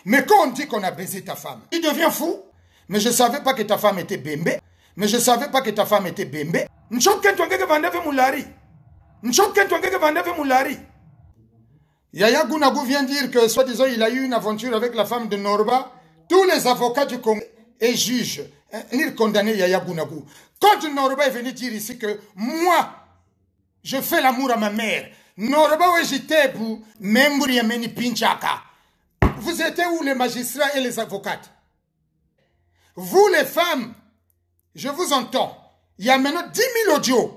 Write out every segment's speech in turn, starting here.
Mais quand on dit qu'on a baisé ta femme, tu deviens fou. Mais je ne savais pas que ta femme était bembe. Mais je ne savais pas que ta femme était bembe. Yaya Gounagou vient dire que, soi-disant, il a eu une aventure avec la femme de Norba. Tous les avocats du Congo et juges, ils condamné Yaya Gounagou. Quand Norba est venu dire ici que moi, je fais l'amour à ma mère, Norba ouais j'étais pour Membouri Ameni Pinchaka. Vous étiez où les magistrats et les avocates? Vous les femmes, je vous entends. Il y a maintenant 10 000 audios.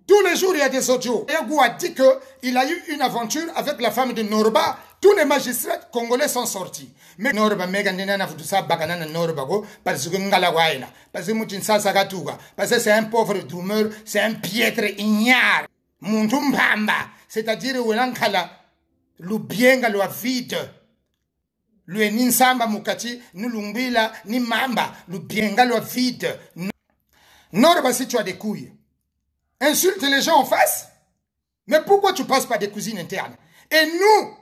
Tous les jours, il y a des audios. Yagou a dit qu'il a eu une aventure avec la femme de Norba. Tous les magistrats congolais sont sortis. Mais Norba, parce que c'est un pauvre doumeur, c'est un piètre ignare. C'est-à-dire, le bien le vide. Le ninsamba mukati, ni lumbila, ni mamba, le bien le vide. Norba, si tu as des couilles, insulte les gens en face. Mais pourquoi tu passes par des cousines internes? Et nous,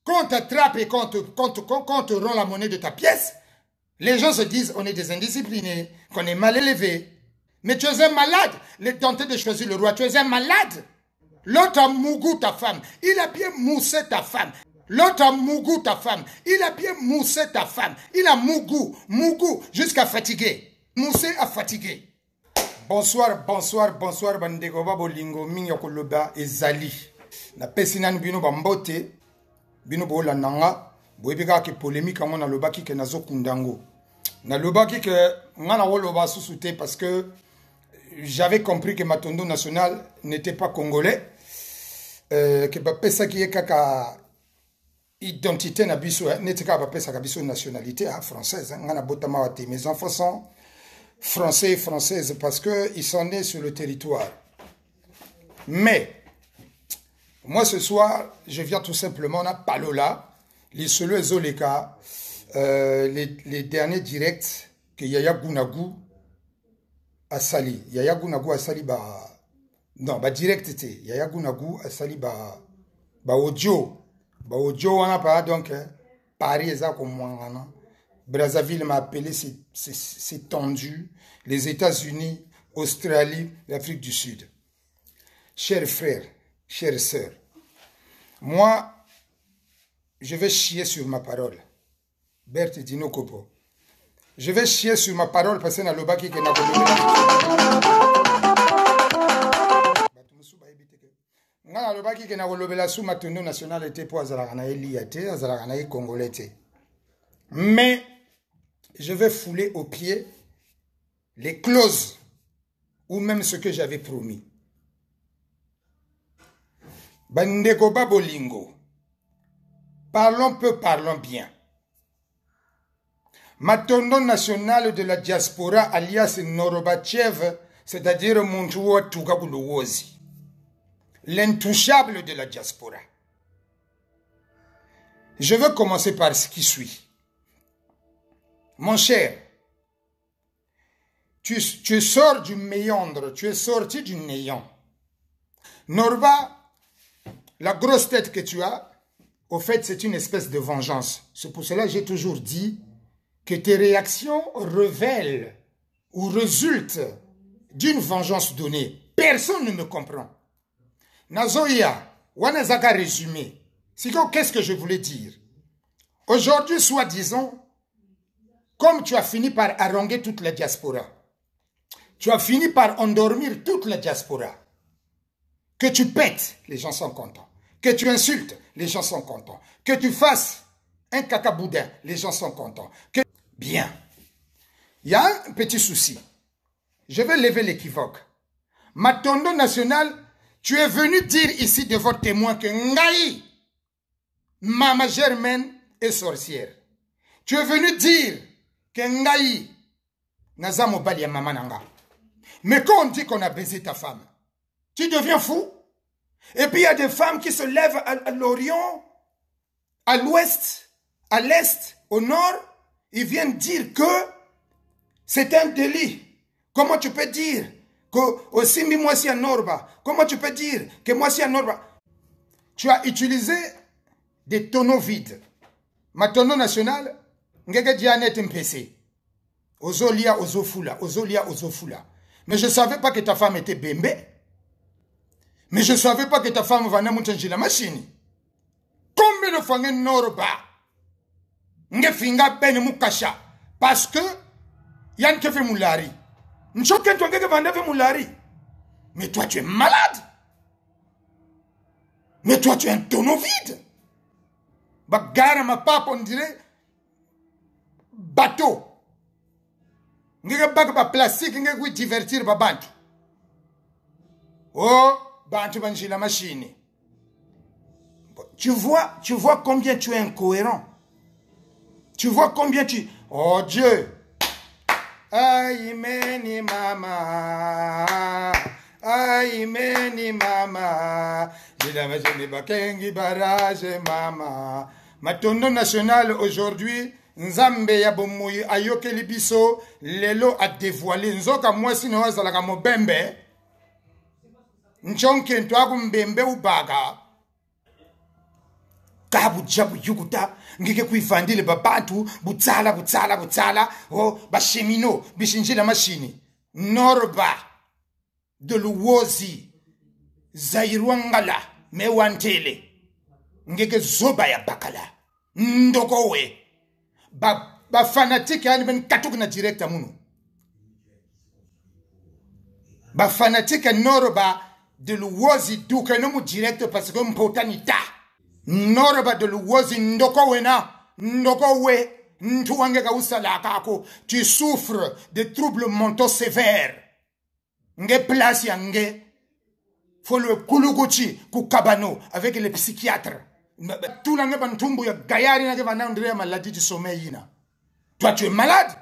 quand on t'attrape et quand on te rend la monnaie de ta pièce, les gens se disent on est des indisciplinés, qu'on est mal élevés. Mais tu es un malade. Les tentés de choisir le roi, tu es un malade. L'autre a mougou ta femme. Il a bien moussé ta femme. L'autre a mougou ta femme. Il a bien moussé ta femme. Il a mougou, jusqu'à fatiguer. Moussé à fatiguer. Bonsoir, bonsoir, bonsoir, bandeko babolingo mingi koloba ezali. Na pesina bino bambote, bino bola nanga, boyebika ke polémique ngona lobaki ke nazo kundango. Na lobaki ke ngana woloba susute parce que j'avais compris que Matondo national n'était pas congolais, que ba pesa ki kaka identité na biso, n'était pas pesa ka biso nationalité française, ngana botama wate. Mes enfants sont français et françaises parce qu'ils sont nés sur le territoire. Mais, moi ce soir, je viens tout simplement à Palola, les seuls Zoleka, les derniers directs que Yaya Gounagou a sali. Yaya Gounagou a sali non, direct était. Yaya Gounagou a sali audio. Audio, on a pas donc, Paris, ça comme moi, Brazzaville m'a appelé, c'est tendu. Les États-Unis, Australie, l'Afrique du Sud. Chers frères, chères sœurs, moi, je vais chier sur ma parole. Berthe Dino Kopo. Je vais chier sur ma parole parce que Nalobaki qui n'a mais je vais fouler aux pieds les clauses ou même ce que j'avais promis. Bandeko Babolingo, parlons peu, parlons bien. Matondo national de la diaspora alias Norobachev, c'est-à-dire Montuwa Tugabulowozi, l'intouchable de la diaspora. Je veux commencer par ce qui suit. Mon cher, tu sors du méandre, tu es sorti du néant. Norba, la grosse tête que tu as, au fait, c'est une espèce de vengeance. C'est pour cela que j'ai toujours dit que tes réactions révèlent ou résultent d'une vengeance donnée. Personne ne me comprend. Nazoya, Wanazaka résumé. Qu'est-ce que je voulais dire? Aujourd'hui, soi-disant, comme tu as fini par haranguer toute la diaspora, tu as fini par endormir toute la diaspora, que tu pètes, les gens sont contents. Que tu insultes, les gens sont contents. Que tu fasses un caca boudin, les gens sont contents. Bien. Il y a un petit souci. Je vais lever l'équivoque. Matondo national, tu es venu dire ici devant témoin que Ngaï, Mama Germaine, est sorcière. Tu es venu dire que Ngaï, Naza Mobali Mama Nanga. Mais quand on dit qu'on a baisé ta femme, tu deviens fou. Et puis il y a des femmes qui se lèvent à l'Orient, à l'Ouest, à l'Est, au Nord. Ils viennent dire que c'est un délit. Comment tu peux dire que aussi moi si à Norba? Comment tu peux dire que moi si à Norba? Tu as utilisé des tonneaux vides. Matondo national, ngeke Dianet MPC. Ozolia, ozofula, ozolia, ozofula. Mais je ne savais pas que ta femme était bembe. Mais je ne savais pas que ta femme venait monter la machine. Combien de fois ngeen Noroba? Nge finga bene mukasha. Parce que, yan ke fait moulari. N'choken toi ngeke vende fait moulari. Mais toi tu es malade. Mais toi tu es un tonneau vide. Bagara ma papa on dirait bateau. Ngeke bag ba plastique ngeke divertir ba bantu. Oh, bantu banji la machine. Tu vois combien tu es incohérent. Tu vois combien tu... Oh Dieu. Aïe meni mama. Aïe meni mama. J'ai la machine de Bakengi barrage mama. Matondo national aujourd'hui. Nzambe ya bomoyi ayoke libiso. Lelo a dévoilé. Nzoka mwasi na wazalaka mobembe. Nchonke ntwaku mbembe ubaga. Kabu jabu yukuta ngike kuivandile babantu butsala oh bashemino bishinjila machine Norba de Luwozi Zairwangala mewantele ngike zoba ya bakala ndokowe ba fanatique yani ben katuk na directa muno ba fanatique Norba de Luwozi duka no mu direct parce que mpotanita Norba de Luwozi ndoko wena ndoko we ntuwange ka usala kako tu souffres de troubles mentaux sévères nge place yange faut le kuluguchi ku kabano avec les psychiatres tout la ngeba ntumbu ya gayari na ngeba ndre maladie du sommeil ina toi tu es malade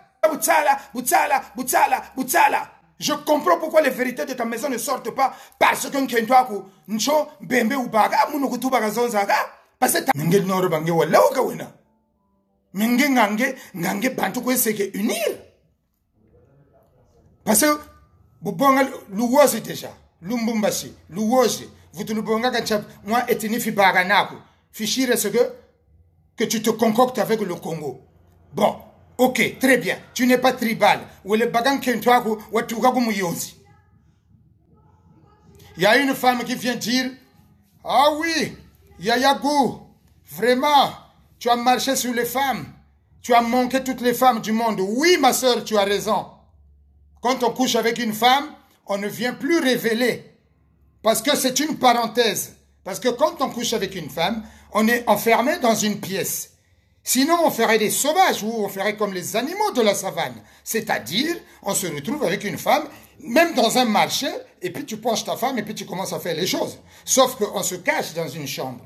butsala. Je comprends pourquoi les vérités de ta maison ne sortent pas parce que nkentwaku ncho bembe ubaga munu kutuba zonzaga parce que ngel noro bange wala oka wena menge ngange bantu ko seke unir parce que bubonga Luwozi déjà Lumbumbashi Luwozi vous te lubonga kanchap moi etini fi baga nako fichire ce que tu te concoctes avec le Congo. Bon. Ok, très bien. Tu n'es pas tribal. Ou le bagan kentwaku watukaku muyozi. Il y a une femme qui vient dire, ah oui, Yayagou, vraiment, tu as marché sur les femmes. Tu as manqué toutes les femmes du monde. Oui, ma soeur, tu as raison. Quand on couche avec une femme, on ne vient plus révéler. Parce que c'est une parenthèse. Parce que quand on couche avec une femme, on est enfermé dans une pièce. Sinon, on ferait des sauvages ou on ferait comme les animaux de la savane. C'est-à-dire, on se retrouve avec une femme, même dans un marché, et puis tu penches ta femme et puis tu commences à faire les choses. Sauf qu'on se cache dans une chambre.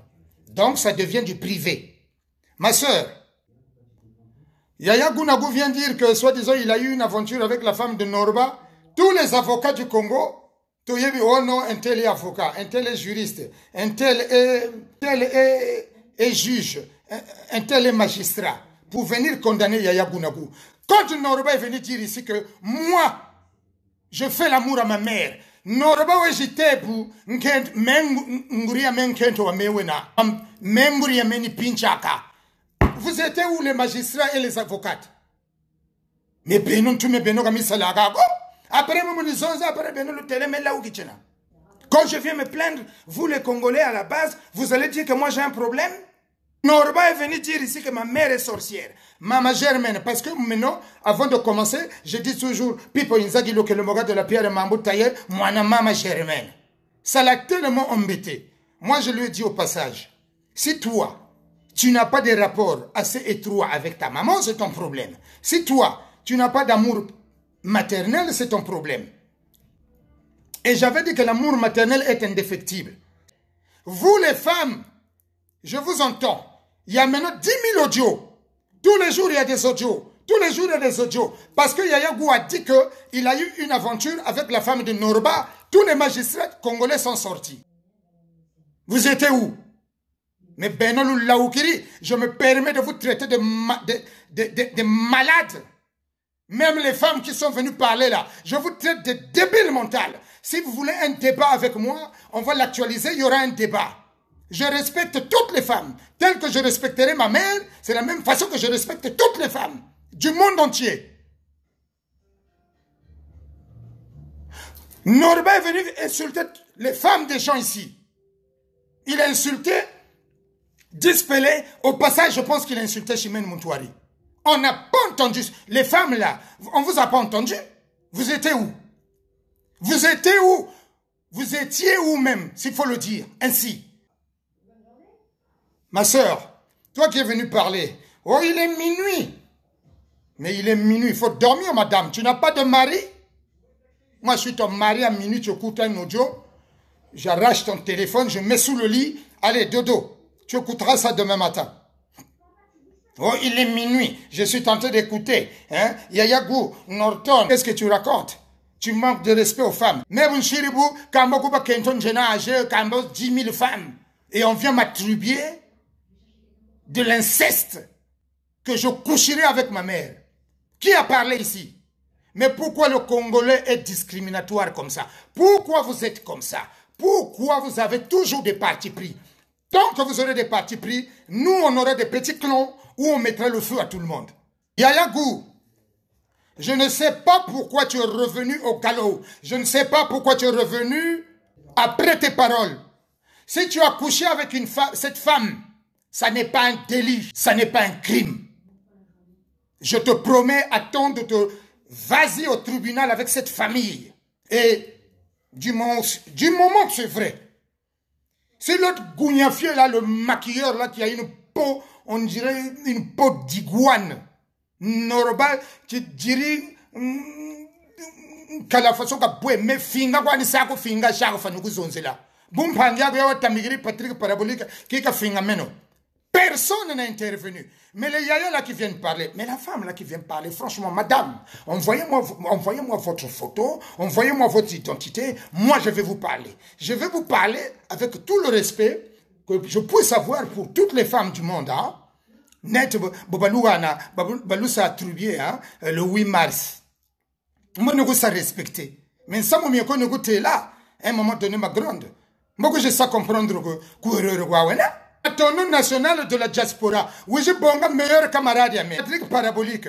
Donc, ça devient du privé. Ma sœur, Yaya Gounagu vient dire que, soi-disant, il a eu une aventure avec la femme de Norba. Tous les avocats du Congo, oh non, un tel est avocat, un tel est juriste, un tel est juge, un tel est magistrat, pour venir condamner Yaya Gounagu. Quand Norba est venu dire ici que moi, je fais l'amour à ma mère, Norba ouais j'étais pour menguria menkento wa mewena, menguria meni pinchaka. Vous étiez où les magistrats et les avocats? Mais benon tu me benon comme ça là. Après mon lisonza, après benon le télé mais là où kitchena. Quand je viens me plaindre, vous les Congolais à la base, vous allez dire que moi j'ai un problème? Norba est venu dire ici que ma mère est sorcière. Maman Germaine, parce que maintenant, avant de commencer, je dis toujours, Pipo Inzagi lo que le moga de la pierre Mambo Taye, moi na Maman Germaine. Ça l'a tellement embêté. Moi je lui ai dit au passage, si toi, tu n'as pas de rapport assez étroit avec ta maman, c'est ton problème. Si toi, tu n'as pas d'amour maternel, c'est ton problème. Et j'avais dit que l'amour maternel est indéfectible. Vous les femmes, je vous entends. Il y a maintenant 10 000 audios. Tous les jours, il y a des audios. Tous les jours, il y a des audios. Parce que Yaya Gou a dit qu'il a eu une aventure avec la femme de Norba. Tous les magistrats congolais sont sortis. Vous étiez où? Mais Benon Laoukiri, je me permets de vous traiter de malades. Même les femmes qui sont venues parler là, je vous traite de débiles mentales. Si vous voulez un débat avec moi, on va l'actualiser, il y aura un débat. Je respecte toutes les femmes. Telle que je respecterai ma mère, c'est la même façon que je respecte toutes les femmes du monde entier. Norba est venu insulter les femmes des gens ici. Il a insulté Dispelé. Au passage, je pense qu'il a insulté Chimène Moutouari. On n'a pas entendu. Les femmes là, on vous a pas entendu? Vous étiez où? Vous étiez où? Vous étiez où même, s'il faut le dire, ainsi. Ma soeur, toi qui es venu parler, oh il est minuit. Mais il est minuit, il faut dormir madame. Tu n'as pas de mari? Moi je suis ton mari à minuit, tu écoutes un audio. J'arrache ton téléphone, je mets sous le lit. Allez, dodo, tu écouteras ça demain matin. Oh, il est minuit. Je suis tenté d'écouter. Hein? Yaya Gou, Norton, qu'est-ce que tu racontes? Tu manques de respect aux femmes. Mais vous chiribou, Kambo Kuba Kenton Jenage, Kambo 10 000 femmes. Et on vient m'attribuer de l'inceste que je coucherai avec ma mère. Qui a parlé ici? Mais pourquoi le Congolais est discriminatoire comme ça? Pourquoi vous êtes comme ça? Pourquoi vous avez toujours des partis pris? Tant que vous aurez des partis pris, nous on aura des petits clans où on mettrait le feu à tout le monde. Yaya Gou, je ne sais pas pourquoi tu es revenu au galop. Je ne sais pas pourquoi tu es revenu après tes paroles. Si tu as couché avec cette femme, ça n'est pas un délit, ça n'est pas un crime. Je te promets, attends de te... Vas-y au tribunal avec cette famille. Et du moment que c'est vrai, c'est l'autre gougnafier là, le maquilleur là, qui a une peau, on dirait une peau d'iguane. Normal, tu dirais qu'à la façon qu'a poué, mais finga quoi ni sako finga chaque fois nous zonze là. Bon pandia bien tamigri Patrick parabolique qui a finga meno. Personne n'a intervenu. Mais les yaya là qui viennent parler, mais la femme là qui vient parler, franchement, madame, envoyez-moi votre photo, envoyez-moi votre identité, moi je vais vous parler. Je vais vous parler avec tout le respect que je puisse avoir pour toutes les femmes du monde. Hein? Net, Balou s'est attribué le 8 mars. Moi, nous ça respecter. Mais ça, moi, qu'on nous là, à un moment donné, ma grande. Moi, je sais comprendre que ton nom national de la diaspora, oui, j'ai bon meilleur camarade, Patrick parabolique.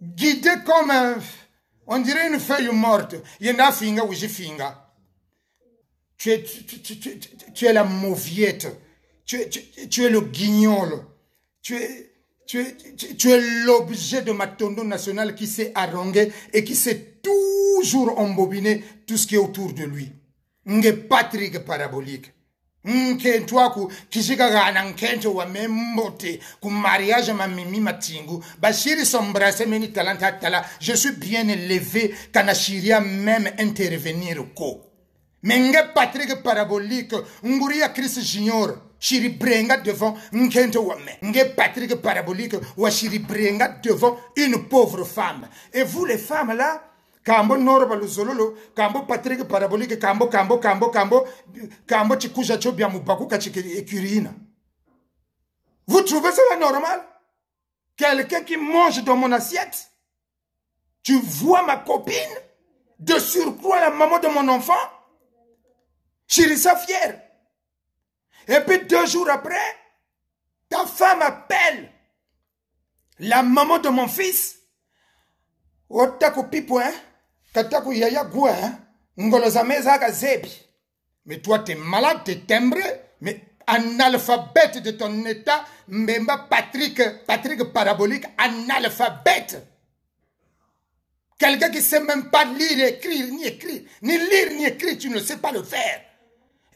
Guidé comme, on dirait une feuille morte. Il y en a finga, oui, j'ai finga. Tu es la mauviette. Tu es le guignol. Tu es l'objet de ma tondo nationale qui s'est harangué et qui s'est toujours embobiné tout ce qui est autour de lui. Nge Patrick parabolique. Toi kishika gana nkente wa membote ku mariage ma mimi matingu bashiri sombrase meni talanta tala je suis bien élevé kana shiria même intervenir ko menge Patrick parabolique nguria Chris Junior shiri brenga devant nkente wa me nge Patrick parabolique wa shiri brenga devant une pauvre femme. Et vous les femmes là, Kambo Norba Luzololo, Kambo Patrick parabolique, Kambo Chikuja Chobia Mubaku Kachikirina. Vous trouvez cela normal? Quelqu'un qui mange dans mon assiette? Tu vois ma copine? De surcroît la maman de mon enfant? Chirissa fière. Et puis 2 jours après, ta femme appelle la maman de mon fils. Otako pipo, hein? Katako yaya gua, hein? Ngolozameza gazebi. Mais toi, t'es malade, t'es timbré. Mais analphabète de ton état, Mbemba Patrick parabolique, analphabète. Quelqu'un qui ne sait même pas lire, écrire, ni écrire. Ni lire, ni écrire, tu ne sais pas le faire.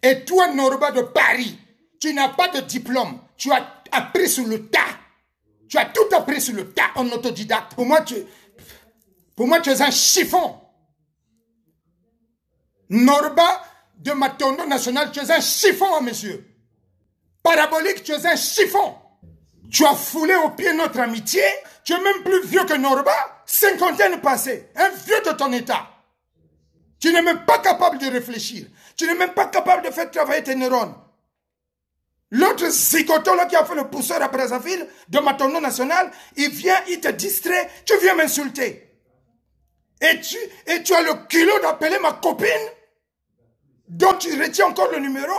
Et toi, Norba de Paris, tu n'as pas de diplôme. Tu as appris sur le tas. Tu as tout appris sur le tas en autodidacte. Pour moi, tu es un chiffon. Norba de Matondo National, tu es un chiffon, monsieur. Parabolique, tu es un chiffon. Tu as foulé au pied notre amitié. Tu es même plus vieux que Norba. 50 passées. Un vieux de ton état. Tu n'es même pas capable de réfléchir. Tu n'es même pas capable de faire travailler tes neurones. L'autre zigoto là qui a fait le pousseur à Brazzaville de Matondo National, il vient, il te distrait. Tu viens m'insulter. Et tu as le culot d'appeler ma copine, dont tu retiens encore le numéro.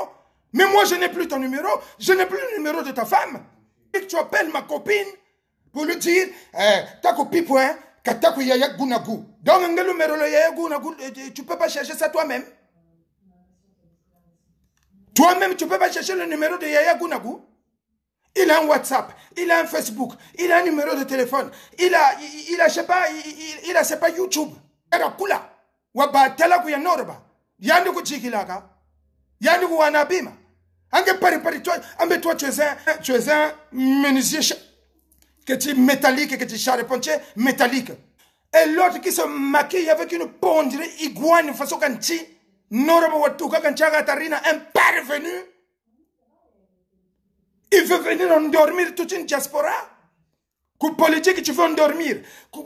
Mais moi, je n'ai plus ton numéro. Je n'ai plus le numéro de ta femme. Et que tu appelles ma copine pour lui dire, ta copine, point, kataku yaya gunagu. Donc, le numéro de yaya gunagu, tu ne peux pas chercher ça toi-même. Toi-même, tu ne peux pas chercher le numéro de yaya gunagu. Il a un WhatsApp, il a un Facebook, il a un numéro de téléphone, il a je sais pas, il a, c'est pas YouTube. Era kula. Waba talaku ya norba. Yandu kuchikilaka. Yandu kuwanabima. Ange pari toi, toi tu es un menuisier que tu métallique, que tu charpentier métallique. Et l'autre qui se maquille avec une peau, on dirait iguane, façon kanchi, norba watuka kanchaga tarina, un parvenu. Il veut venir endormir toute une diaspora. Coup politique, tu veux endormir.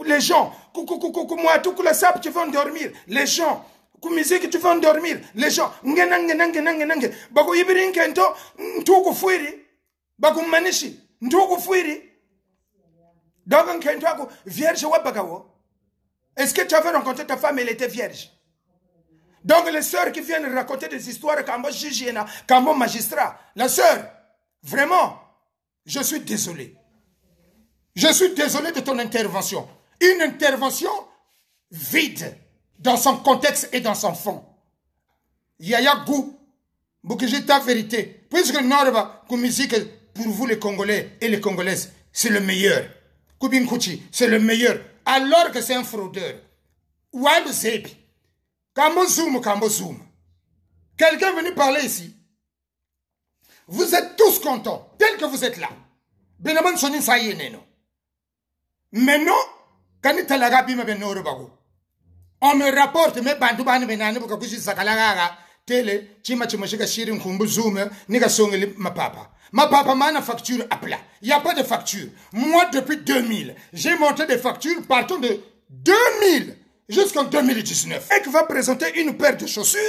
Les gens. Moi, tout le sap, tu veux endormir. Les gens. Coup musique, tu veux endormir. Les gens. Ngenange. Bago ibirin kento, ntuku fuiri. Bago manishi, ntuku fuiri. Donc, kento ako, vierge wa bagawo. Est-ce que tu avais rencontré ta femme, elle était vierge? Donc, les sœurs qui viennent raconter des histoires, comme juge, comme magistrat. La sœur. Vraiment, je suis désolé. Je suis désolé de ton intervention. Une intervention vide dans son contexte et dans son fond. Yaya Gou, Boukijita vérité. Puisque Norba, musique pour vous les Congolais et les Congolaises, c'est le meilleur. Koubin Kouchi, c'est le meilleur. Alors que c'est un fraudeur. Ouad Zebi. Kambo Zoom. Quelqu'un est venu parler ici. Vous êtes tous contents, tel que vous êtes là. Benaman sonin sayene no. Mais non, quand il on me rapporte, mais bandu bani benani buka kushi sakalagaga, tele, chima chimoshika shirin kumbu zoom, niga songeli ma papa. Ma papa m'a une facture à plat. Il n'y a pas de facture. Moi, depuis 2000, j'ai monté des factures partant de 2000 jusqu'en 2019. Et qui va présenter une paire de chaussures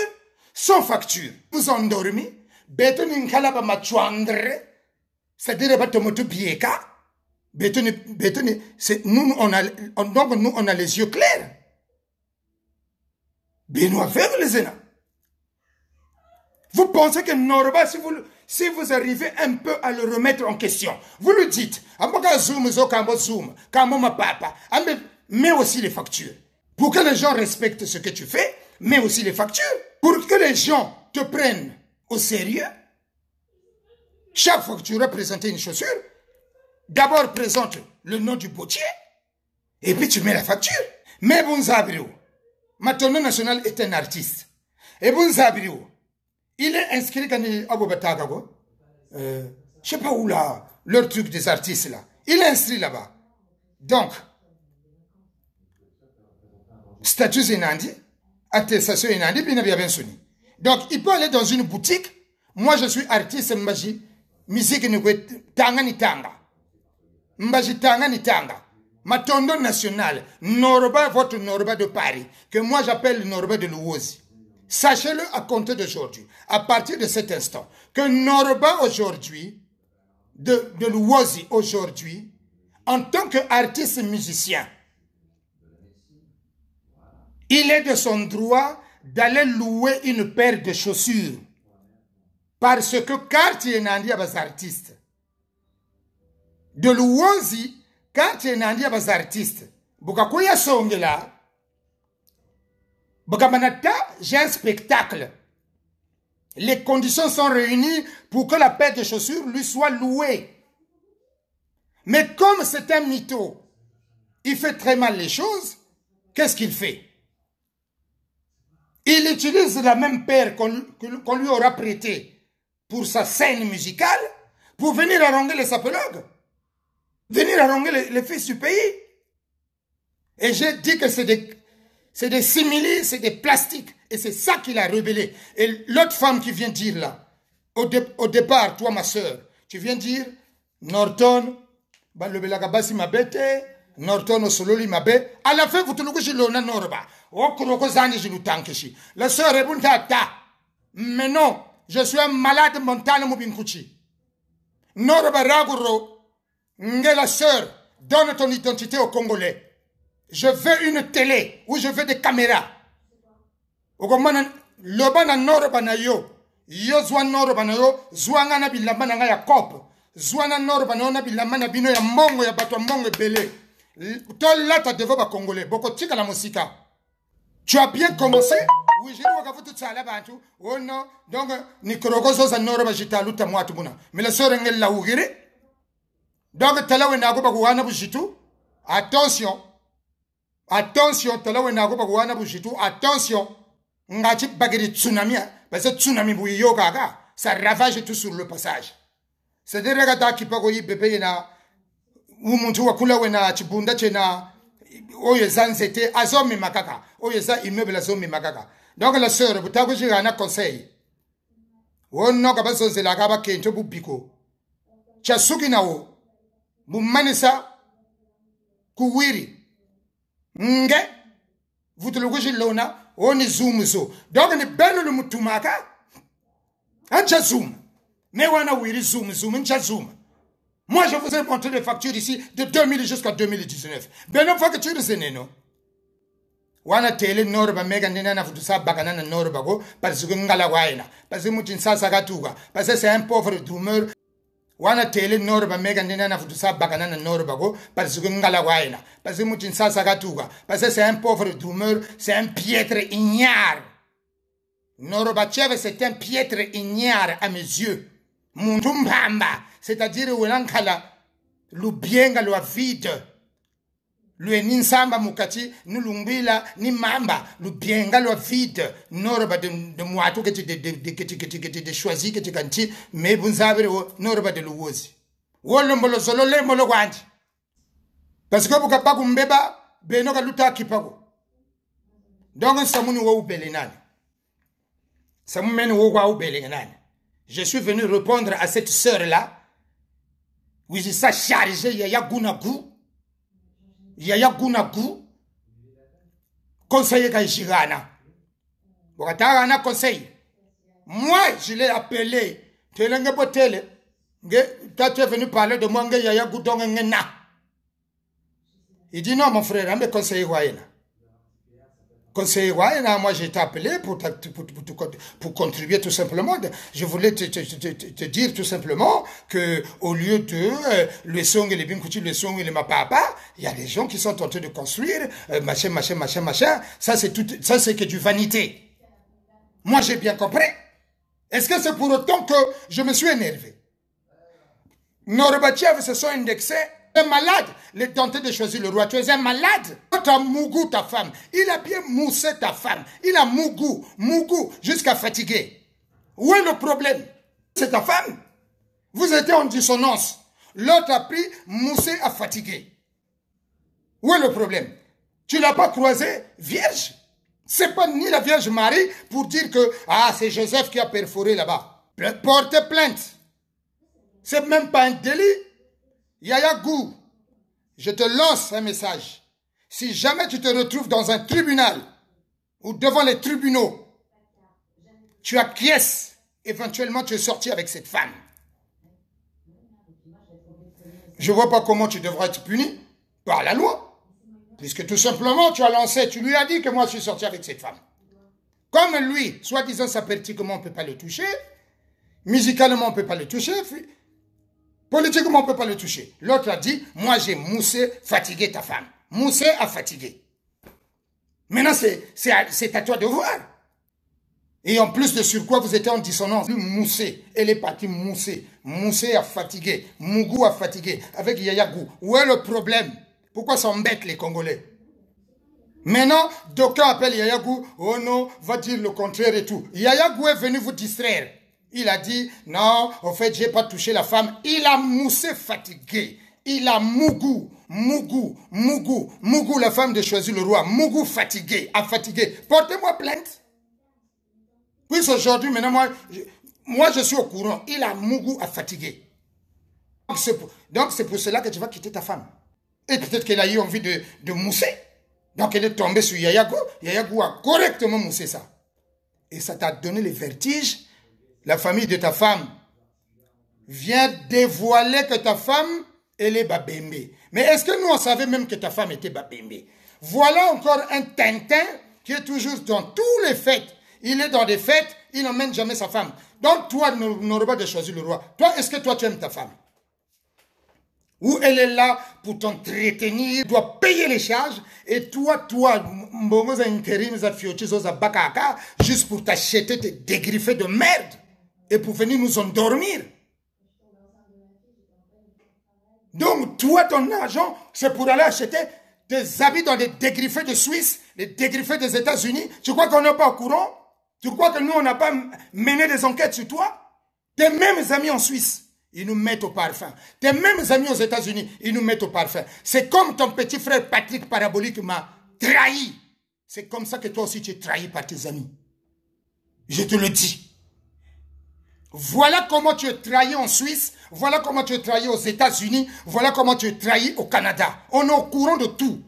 sans facture. Vous endormez. Betoni nkalaba machwandre, c'est-à-dire batomoto bieka. Betoni, c'est nous on a les yeux clairs. Benoît aveugle les éna. Vous pensez que Norba, si vous arrivez un peu à le remettre en question, vous le dites, mais aussi les factures. Pour que les gens respectent ce que tu fais, mais aussi les factures. Pour que les gens te prennent au sérieux, chaque fois que tu représentes une chaussure, d'abord présente le nom du bottier, et puis tu mets la facture. Mais Bonzabriou, Matono National est un artiste. Et Bonzabriou, il est inscrit quand il est à Bobatagago. Je sais pas où là, leur truc des artistes là. Il est inscrit là-bas. Donc, statut Zenandi, attestation Zenandi, bien bien soni. Donc, il peut aller dans une boutique. Moi, je suis artiste Mbaji. Musique ni tanga ni tanga. Mbaji tanga ni tanga. Matondo national. Norba, votre Norba de Paris. Que moi, j'appelle Norba de Louosi. Sachez-le à compter d'aujourd'hui. À partir de cet instant. Que Norba aujourd'hui, de Louosi aujourd'hui, en tant qu'artiste musicien, il est de son droit d'aller louer une paire de chaussures. Parce que quartier Nandi a des artistes. De Louosi, quartier Nandi a des artistes. Bukakuya Songela, Bukamanata, j'ai un spectacle. Les conditions sont réunies pour que la paire de chaussures lui soit louée. Mais comme c'est un mytho, il fait très mal les choses, qu'est-ce qu'il fait? Il utilise la même paire qu'on lui aura prêtée pour sa scène musicale, pour venir haranguer les sapologues, venir haranguer les fils du pays. Et j'ai dit que c'est des simili, c'est des plastiques. Et c'est ça qu'il a révélé. Et l'autre femme qui vient dire là, au départ, toi ma soeur, tu viens dire, Norton, balobelagabasi mabete, Norton osololi mabe, à la fin vous te l'ouvrez l'ona norba, okuroko je nous tankeshi. La soeur répond ta. Mais non, je suis un malade mental Moubinkuchi. Norba Raguro, la sœur, donne ton identité aux Congolais. Je veux une télé ou je veux des caméras. Lobana Norba na yo, Yo zwan noro bana yo, zwanga na bilamba na nga ya kop. Zwana noro bana na bilamba na bino ya mongo ya bato mongo belé. Tol là ta devo ba congolais, boko tika la musika. Tu as bien commencé? Oui, j'ai dit que tout ça là bantu. Oh non, donc ni krogozo za noro ba jita luta mwatu buna. Mais la sœur ngel la ugiri. Donc talawe na go ba kuwana bujitu. Attention. Attention, talawe na go ba kuwana bujitu. Attention. Ngati bagiri tsunami, parce que tsunami bu yoga ga, ça ravage tout sur le passage. C'est des regata qui pago yi bébé na umuntu wakula wena chibunda chena oye zanzete azomi makaka, oye za immeuble azomi makaka. Donc la sœur butago jigana conseil. Wonno ka bazo zela ka ba kento bu biko. Chasuki nawo. Bu manisa kuwiri. Nge vutuluguji lona on est zoom so. Donc ni belle le mutumaka. Ancha zoom. Mais on a oui zoom ancha zoom. Moi je vous ai montré les factures ici de 2000 jusqu'à 2019. Ben non fois que tu le non. Wana tele norba mega nina na futusa bakana na norba go parce que ngala waina. Parce que mutin sa sagatuga. Parce que c'est un pauvre doumeur. Wana tele norba mega nina na futusa bakana na norba go parce que ngala waina. Parce que mutin sa sagatuga. Parce que c'est un pauvre doumeur, c'est un piètre ignare. Norbachev c'est un piètre ignare à mes yeux. Muntumbamba, c'est-à-dire welankala lubienga lwa vide. Lui ninsamba mukati nulumbila ni mamba lubienga lwa vide. Norba de moato que tu choisi que tu kanti mais bunzabere norba de luwozi. Wolombolo solo le molo wanji. Parce que bukapa kumbeba beno ka luta kipago. Donc samuni wo ubele nani. Samuni wo wa ubele nani. Je suis venu répondre à cette sœur-là. Oui, j'ai ça chargé, Yaya Gounakou. Yaya Gounakou. Conseiller Kaishigana. Bokatana conseil. Moi, je l'ai appelé. Telenge Botele. Toi, tu es venu parler de moi, Yaya Goudongena. Il dit non, mon frère, mais conseiller Wayena. Conseiller Wayena, moi j'ai été appelé pour contribuer tout simplement. Je voulais te dire tout simplement que au lieu de le song et les binkouti, le song et les mapapa, il y a des gens qui sont en train de construire, machin. Ça c'est que du vanité. Moi j'ai bien compris. Est-ce que c'est pour autant que je me suis énervé? Norbachev se sont indexés. Tu es malade, les tenté de choisir le roi, tu es un malade. Tu as mougou ta femme, il a bien moussé ta femme, il a mougou, jusqu'à fatiguer. Où est le problème? C'est ta femme. Vous étiez en dissonance. L'autre a pris moussé à fatiguer. Où est le problème? Tu ne l'as pas croisé vierge? C'est pas ni la Vierge Marie pour dire que c'est Joseph qui a perforé là-bas. Portez plainte. C'est même pas un délit. Yaya Gou, je te lance un message. Si jamais tu te retrouves dans un tribunal ou devant les tribunaux, tu acquiesces, éventuellement tu es sorti avec cette femme. Je ne vois pas comment tu devras être puni par la loi. Puisque tout simplement tu as lancé, tu lui as dit que moi je suis sorti avec cette femme. Comme lui, soi-disant sapertiquement on ne peut pas le toucher, musicalement on ne peut pas le toucher, politiquement, on ne peut pas le toucher. L'autre a dit, moi j'ai moussé, fatigué ta femme. Moussé a fatigué. Maintenant, c'est à toi de voir. Et en plus de sur quoi vous étiez en dissonance. Lui, moussé. Elle est partie mousser. Moussé a fatigué. Mougou a fatigué. Avec Yaya Gou. Où est le problème? Pourquoi s'embêtent les Congolais? Maintenant, d'aucuns appellent Yaya Gou. Oh non, va dire le contraire et tout. Yaya Gou est venu vous distraire. Il a dit, non, en fait, j'ai pas touché la femme. Il a moussé fatigué. Il a mougou, la femme de choisir le roi. Mougou fatigué, a fatigué. Portez-moi plainte. Puis aujourd'hui, maintenant, moi, je suis au courant. Il a mougou, a fatigué. Donc, c'est pour cela que tu vas quitter ta femme. Et peut-être qu'elle a eu envie de mousser. Donc, elle est tombée sur Yaya Gou. Yaya Gou a correctement moussé ça. Et ça t'a donné les vertiges. La famille de ta femme vient dévoiler que ta femme, elle est babembe. Mais est-ce que nous, on savait même que ta femme était babembe? Voilà encore un Tintin qui est toujours dans tous les fêtes. Il est dans des fêtes, il n'emmène jamais sa femme. Donc toi, n'aurais pas de choisir le roi. Toi, est-ce que toi, tu aimes ta femme? Ou elle est là pour t'entretenir, tu dois payer les charges, et toi, juste pour t'acheter tes dégriffés de merde, et pour venir nous endormir. Donc, toi, ton argent, c'est pour aller acheter des habits dans des dégriffés de Suisse, les dégriffés des États-Unis. Tu crois qu'on n'est pas au courant? Tu crois que nous, on n'a pas mené des enquêtes sur toi? Tes mêmes amis en Suisse, ils nous mettent au parfum. Tes mêmes amis aux États-Unis, ils nous mettent au parfum. C'est comme ton petit frère Patrick Parabolique m'a trahi. C'est comme ça que toi aussi tu es trahi par tes amis. Je te le dis. Voilà comment tu es trahi en Suisse, voilà comment tu es trahi aux États-Unis, voilà comment tu es trahi au Canada. On est au courant de tout.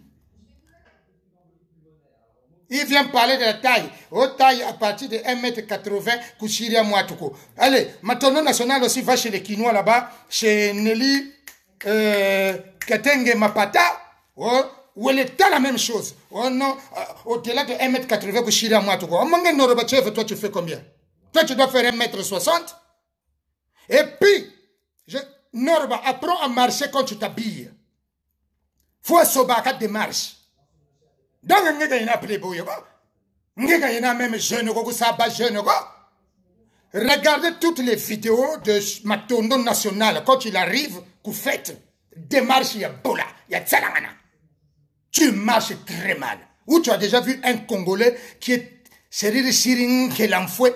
Il vient parler de la taille. Oh, taille à partir de 1m80, Kouchiria Mouatouko. Allez, ma tonneau national aussi va chez les Quinois là-bas, chez Nelly Katenge Mapata. Oh, où elle est la même chose. Oh non, au-delà de 1m80, Kouchiria Mouatouko. Oh, mon gars, toi tu fais combien? Toi tu dois faire 1m60. Et puis, Norba, apprends à marcher quand tu t'habilles. Faut un sobakat de marche. Donc, il y a playboy. Il y a même jeune, regardez toutes les vidéos de Matondo National. Quand il arrive, vous faites des marches, il y a Bola, il y a Tsalangana. Tu marches très mal. Ou tu as déjà vu un Congolais qui est Cyril Chiring, qui est l'enfoué.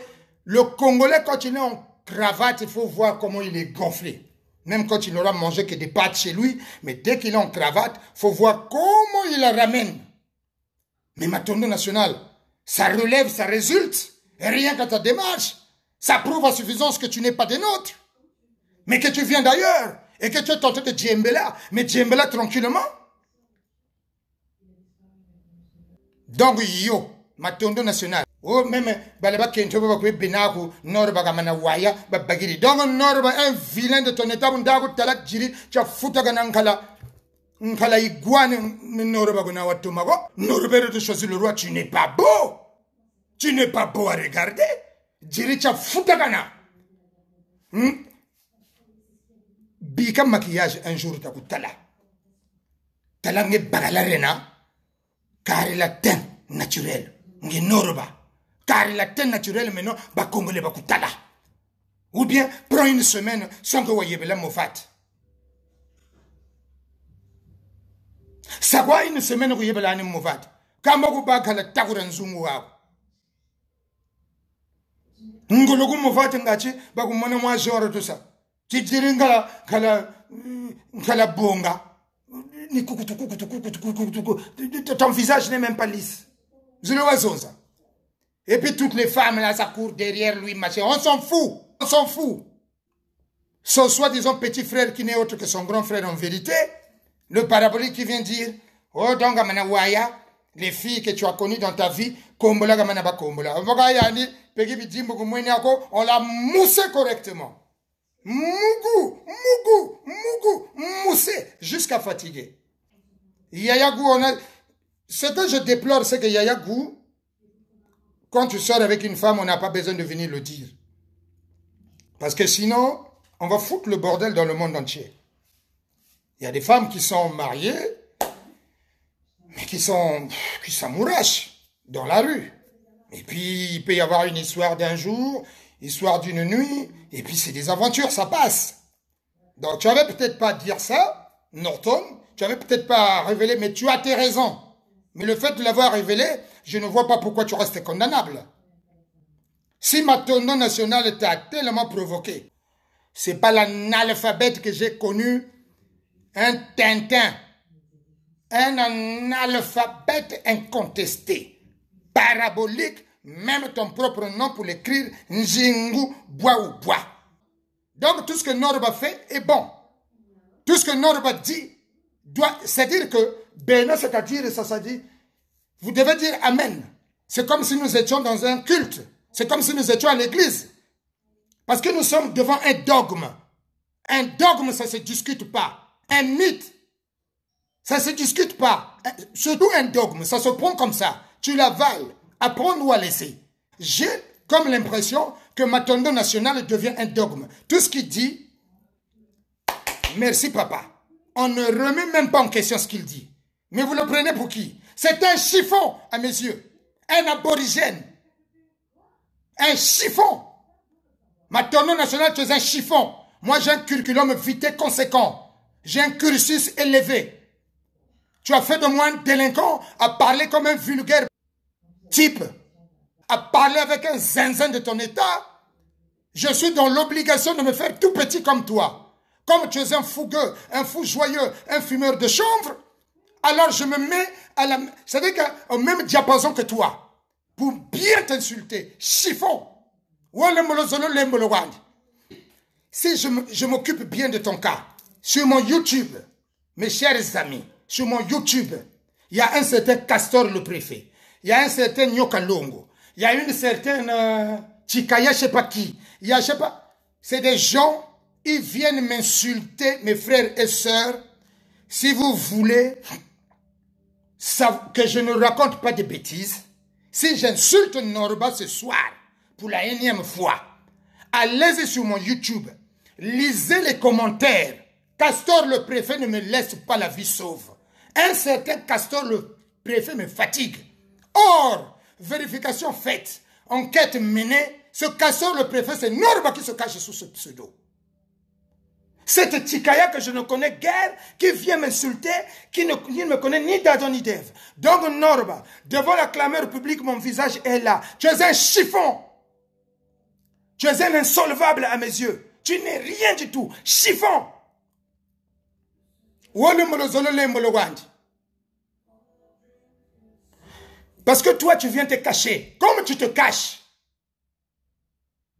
Le Congolais, quand il est en cravate, il faut voir comment il est gonflé. Même quand il n'aura mangé que des pâtes chez lui, mais dès qu'il est en cravate, il faut voir comment il la ramène. Mais Matondo National, ça relève, ça résulte. Et rien qu'à ta démarche, ça prouve à suffisance que tu n'es pas des nôtres. Mais que tu viens d'ailleurs. Et que tu es tenté de Djembela. Mais Djembela tranquillement. Donc, yo, Matondo National. Oh, même, balaba kento baba kwe benaku, norba gamana waya, babagiri. Donc, norba, un vilain de ton état, undaku talak jiri, tu as foutu ganankala. Nkala iguane, norba gona watumago. Norba de choisir le roi, tu n'es pas beau. Tu n'es pas beau à regarder. Jiri, tu as foutu gana. Bika maquillage un jour, t'as tala. Tala nge bagalarena, car il a teint naturel. Nge norba. Car la teinte naturelle maintenant, bah congolais bah koutala. Ou bien prends une semaine sans que vous ayez la mofat. Ça va une semaine où vous ayez la mofat. Quand vous avez la takuran zungu wa. Ngologu mofat ngachi bah vous mona moi genre tout ça. Tu dirais kala bonga. Ni kukutu. Ton visage n'est même pas lisse. Je le vois ça. Et puis toutes les femmes là, ça court derrière lui, machin. On s'en fout. On s'en fout. Son soi-disant petit frère qui n'est autre que son grand frère en vérité, le parabolique qui vient dire, oh donc Waya, les filles que tu as connues dans ta vie, Kombola gamana ba Kombola. On l'a moussé correctement. Moussé, jusqu'à fatiguer. Yayagou, ce que je déplore, c'est que Yayagou, quand tu sors avec une femme, on n'a pas besoin de venir le dire. Parce que sinon, on va foutre le bordel dans le monde entier. Il y a des femmes qui sont mariées, mais qui s'amourachent dans la rue. Et puis, il peut y avoir une histoire d'un jour, histoire d'une nuit, et puis c'est des aventures, ça passe. Donc, tu n'avais peut-être pas à dire ça, Norton, tu n'avais peut-être pas à révéler, mais tu as tes raisons. Mais le fait de l'avoir révélé, je ne vois pas pourquoi tu restes condamnable. Si Matondo National t'a tellement provoqué, c'est pas l'analphabète que j'ai connu, un Tintin, un analphabète incontesté, parabolique, même ton propre nom pour l'écrire, Njingu Bois. Donc tout ce que Norba fait est bon. Tout ce que Norba dit, c'est-à-dire que Bena, c'est-à-dire, ça dit, vous devez dire Amen. C'est comme si nous étions dans un culte. C'est comme si nous étions à l'église. Parce que nous sommes devant un dogme. Un dogme, ça ne se discute pas. Un mythe, ça ne se discute pas. Surtout un dogme, ça se prend comme ça. Tu l'avales. Apprends-nous à laisser. J'ai comme l'impression que Matondo National devient un dogme. Tout ce qu'il dit, merci papa. On ne remet même pas en question ce qu'il dit. Mais vous le prenez pour qui? C'est un chiffon à mes yeux. Un aborigène. Un chiffon. Matondo National, tu es un chiffon. Moi, j'ai un curriculum vitae conséquent. J'ai un cursus élevé. Tu as fait de moi un délinquant à parler comme un vulgaire type. À parler avec un zinzin de ton état. Je suis dans l'obligation de me faire tout petit comme toi. Comme tu es un fougueux, un fou joyeux, un fumeur de chanvre, alors je me mets à la... C'est-à-dire au même diapason que toi. Pour bien t'insulter. Chiffon. Si je m'occupe bien de ton cas, sur mon YouTube, mes chers amis, sur mon YouTube, il y a un certain Castor le préfet, il y a un certain Nyoka Longo, il y a une certaine Chikaya, je ne sais pas qui, il y a, je sais pas, c'est des gens, ils viennent m'insulter, mes frères et sœurs, si vous voulez que je ne raconte pas de bêtises, si j'insulte Norba ce soir, pour la énième fois, allez sur mon YouTube, lisez les commentaires. Castor le préfet ne me laisse pas la vie sauve. Un certain Castor le préfet me fatigue. Or, vérification faite, enquête menée, ce Castor le préfet, c'est Norba qui se cache sous ce pseudo. Cette Tikaya que je ne connais guère, qui vient m'insulter, qui ne me connaît ni d'Adam ni d'Ève. Donc Norba, devant la clameur publique, mon visage est là. Tu es un chiffon. Tu es un insolvable à mes yeux. Tu n'es rien du tout. Chiffon. Parce que toi, tu viens te cacher. Comme tu te caches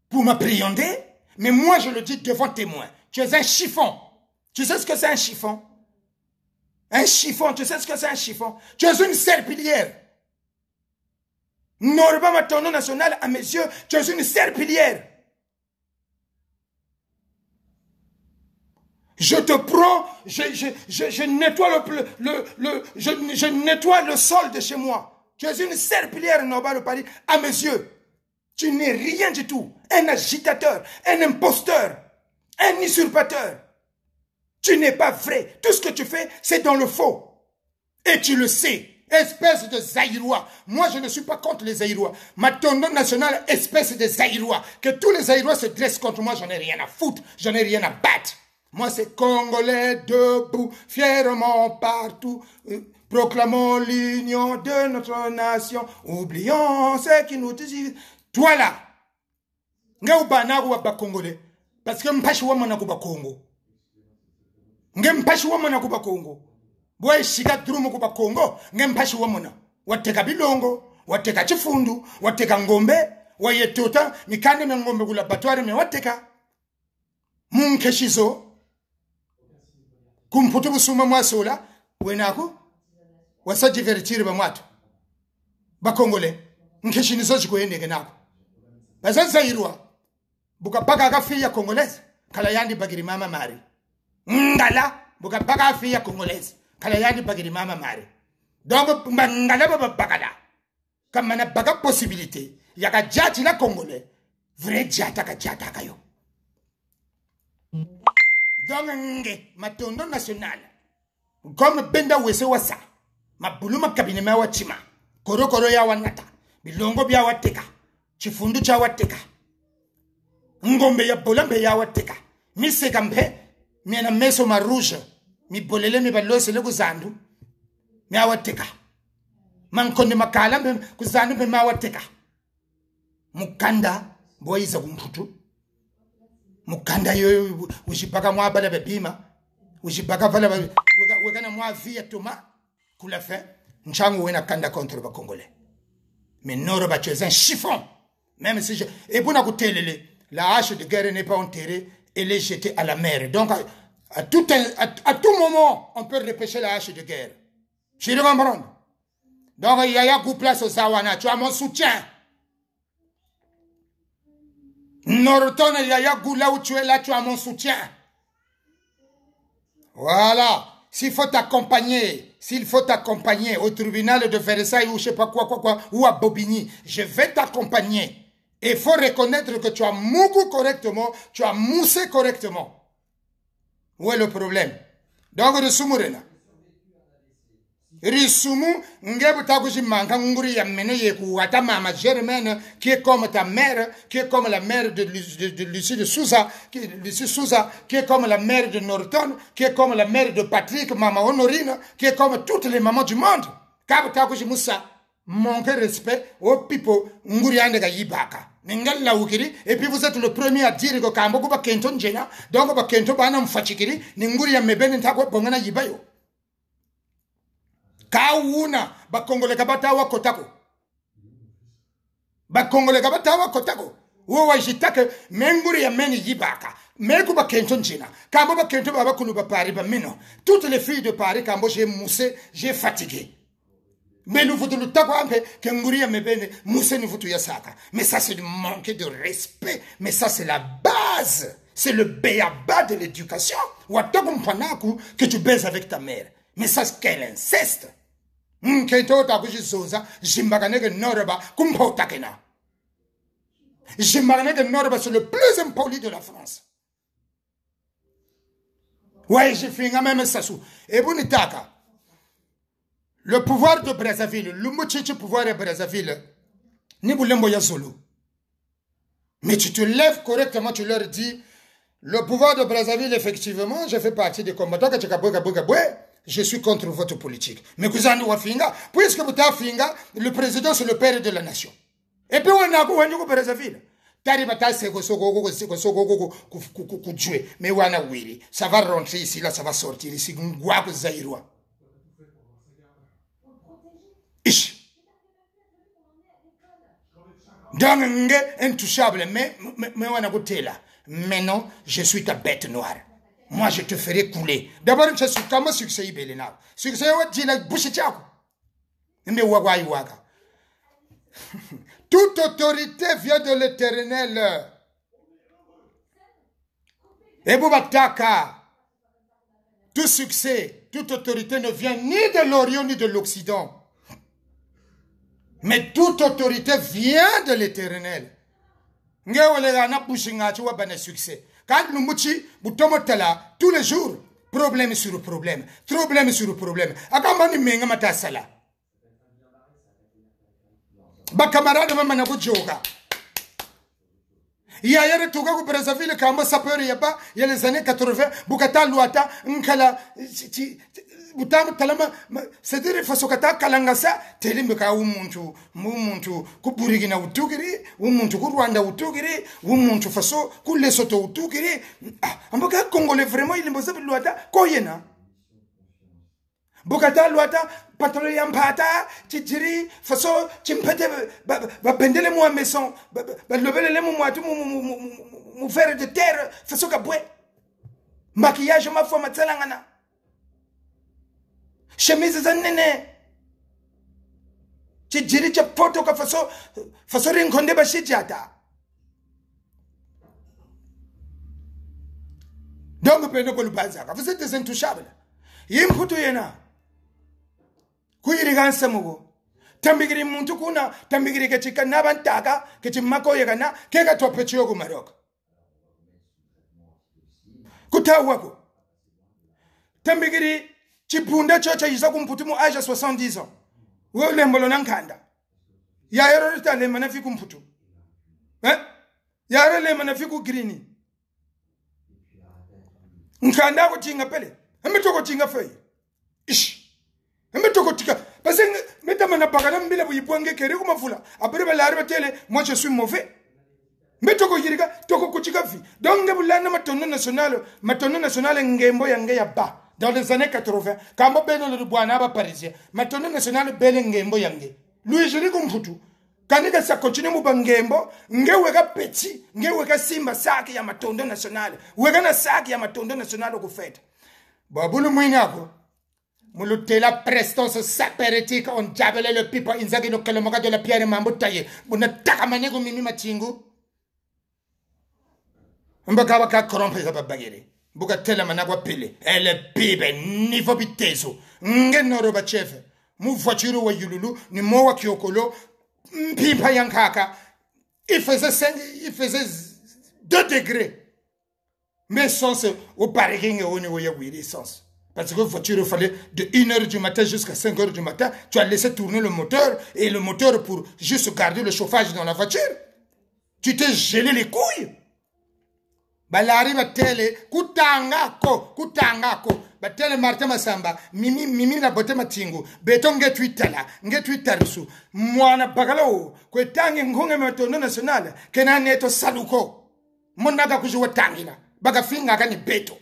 pour m'appréhender, mais moi, je le dis devant témoin. Tu es un chiffon. Tu sais ce que c'est un chiffon? Un chiffon, tu sais ce que c'est un chiffon? Tu es une serpillière. Norba Matondo National, à mes yeux, tu es une serpillière. Je te prends, je nettoie je nettoie le sol de chez moi. Tu es une serpillière, Norba de Paris, à mes yeux. Tu n'es rien du tout. Un agitateur, un imposteur, un usurpateur. Tu n'es pas vrai. Tout ce que tu fais, c'est dans le faux. Et tu le sais. Espèce de Zaïrois. Moi, je ne suis pas contre les Zaïrois. Matondo National, espèce de Zaïrois. Que tous les Zaïrois se dressent contre moi, j'en ai rien à foutre. J'en ai rien à battre. Moi, c'est Congolais debout, fièrement partout. Proclamons l'union de notre nation. Oublions ce qui nous dit. Toi là, nga ubana kuba Congolais. Parce que mpashi wa mona kuba Congo. Nga mpashi wa mona kuba Congo. Boy shika drumu kuba Congo, nga mpashi wa mona. Wateka bilongo, wateka chifundu, wateka ngombe, wayetota, mikande me ngombe kula batware me wateka. Munkeshizo. Kumputu busuma mwasola, wenako, wasa divertir ba mwatu. Ba Congolais, nkeshinizo chikuende kenako. Basa Zaïrois. Buka baka kafiya Congolaise, kala yandi bagiri mama mari. Ngala, buka baka kafiya Congolaise, kala yandi bagiri mama mari. Donc, ngala baba bakala. Comme mana baka possibilité, yaka djati la Congolais, vrai djata ka djata kayo. Donc, nge, Matondo National, comme benda wese wasa, mabuluma kabine wa chima, koro ya wanata, bilongo bia wateka, chifundu cha wateka. Ngombe ya bolambe ya wateka. Mi sekampe, mi na meso marouge, mi bolele mi balose le kuzandu, mi awateka. Mankonde makala mi kuzandu mi awateka. Mukanda, boiza kumputu. Mukanda yo, ujipaka mwa bala bebima, ujipaka vala wekana mwa via toma, kula fe, nchangu wena kanda contre ba Congolais. Mais Norba, tu es un chiffon. Même si je... Et pour nous télé, la hache de guerre n'est pas enterrée, elle est jetée à la mer. Donc, à tout moment, on peut repêcher la hache de guerre. Je le comprends. Donc, il y a beaucoup de place au Zawana. Tu as mon soutien. Norton, il y a là où tu es là, tu as mon soutien. Voilà. S'il faut t'accompagner au tribunal de Versailles ou je sais pas quoi, ou à Bobigny, je vais t'accompagner. Et il faut reconnaître que tu as mougu correctement, tu as moussé correctement. Où est le problème? Donc, Risumu, ngebu takushi manka nguri ya mene yeku ata mama Germaine, qui est comme ta mère, qui est comme la mère de Lucie de Souza, Lucie Souza, qui est comme la mère de Norton, qui est comme la mère de Patrick, maman Honorine, qui est comme toutes les mamans du monde. Kabu takushi Moussa, manque respect au pipo, nguri andega yibaka. Ningal la ukiri, et puis vous êtes le premier à dire que Kambo ba Kenton Jena, donc ba Kento bana mfachikiri, nguri ya mebene ntakwe bongana yibayo. Kauna bakongole kabatawa kotako bakongole kabatawa kotako wo wajitake menguri ya meni yibaka meku bakento njina kambo bakento baba kulu ba Paris ba mino toutes les filles de Paris kambo j'ai moussé j'ai fatigué mais nous vous le tako ampe que nguri ya mebene moussé nous vous ya saka mais ça c'est du manque de respect mais ça c'est la base c'est le béaba de l'éducation ou atakumpanaku que tu baises avec ta mère mais ça c'est quel inceste. Norba, c'est le plus impoli de la France. Ouais, j'ai fait même ça. Et bon, le pouvoir de Brazzaville, le pouvoir de Brazzaville, ni boulembo Zulu. Mais tu te lèves correctement, tu leur dis, le pouvoir de Brazzaville, effectivement, je fais partie des combattants que tu as. Je suis contre votre politique. Mais puisque vous avez le président, c'est le père de la nation. Et puis, on a un Brazzaville. Mais ça va rentrer ici, là, ça va sortir ici. Donc, intouchable. Mais on a goûté là. Maintenant, je suis ta bête noire. Moi, je te ferai couler. D'abord, je suis comme succès ibelena. Succès, on dit la bouche tchako. Mais waga. Toute autorité vient de l'Éternel. Et Boubataka, tout succès, toute autorité ne vient ni de l'Orient ni de l'Occident. Mais toute autorité vient de l'Éternel. Ngewelana bushinga tu wa succès. Quand nous mouchi, boutomotala, tous les jours, problème sur problème, problème sur problème. Akamani menga matasala. Ba camarade mama na bujoga. Il y a yere tuga ku Brazzaville kamba sapeur yaba, il y a les années 80, bukata luata, nkala butam talama, c'est-à-dire fasokata kalangasa, telimeka umuntu kuburigina utugiri, umuntu ku Rwanda utugiri, umuntu faso ku Lesotho utugiri. Amboka Congolais vraiment il mboza luata koyena. Bukata luata patron yampata tijiri faso chimpete ba pendele mo maison ba lobele mo moatu mo faire de terre faso kabwe maquillage ma fo matsalangana chemise za nene tijiri cha poto ka faso rinkonde ba shijata. Donc peno ko lubanza vous êtes des intouchables yimputu yena kuirigansa mugo tambigiri muntu kuna tambigiri kechika nabantaka kechimako yegana kega topechiyo ku Maroc kutawako tambigiri chipunda chocha yisa kumputu mu âge 70 ans we lembolo nankanda ya yero tale manafi kumputu ya rele manafi ku green nkanda ko tinga pele ametoko tinga fei ish parce que metamana pakana mbila buyiponge kere kumafula après balari batele moi je suis mauvais metoko yirika toko kuchika fi donc ngebulana matono national ngembo yange ya ba dans les années 80 kambo beno le bwana ba parisien matono national bele ngembo yange lui je liko mfutu kanika sa continue mu bangembo ngeweka petit ngeweka simba saki ya matondo national weka na saki ya matondo national ko fete babulu mwinako Mulutela prestance saperetique on jabele le pipo inzagi no kelemoka de la pierre mambutaye buna takamanyego mimi machingu mbaka ka corrompe za babagere buka tela managwa pile ele pibe niveau bitezo ngenoro ba chef mu voiture wa yululu ni mo wa kiokolo mpipa yankaka il faisait 2 degrés. Mais sans au parking au niveau de sens. Parce que la voiture, il fallait de 1h du matin jusqu'à 5h du matin, tu as laissé tourner le moteur, et le moteur pour juste garder le chauffage dans la voiture. Tu t'es gelé les couilles. Balari batele kutangako batele Martin Masamba mimi na bote matingu beton ngetwitarisu mwana bagalo kwetangi ngonge matondo national kenane neto saluko monaga kujuwa tangila baga finga kani beto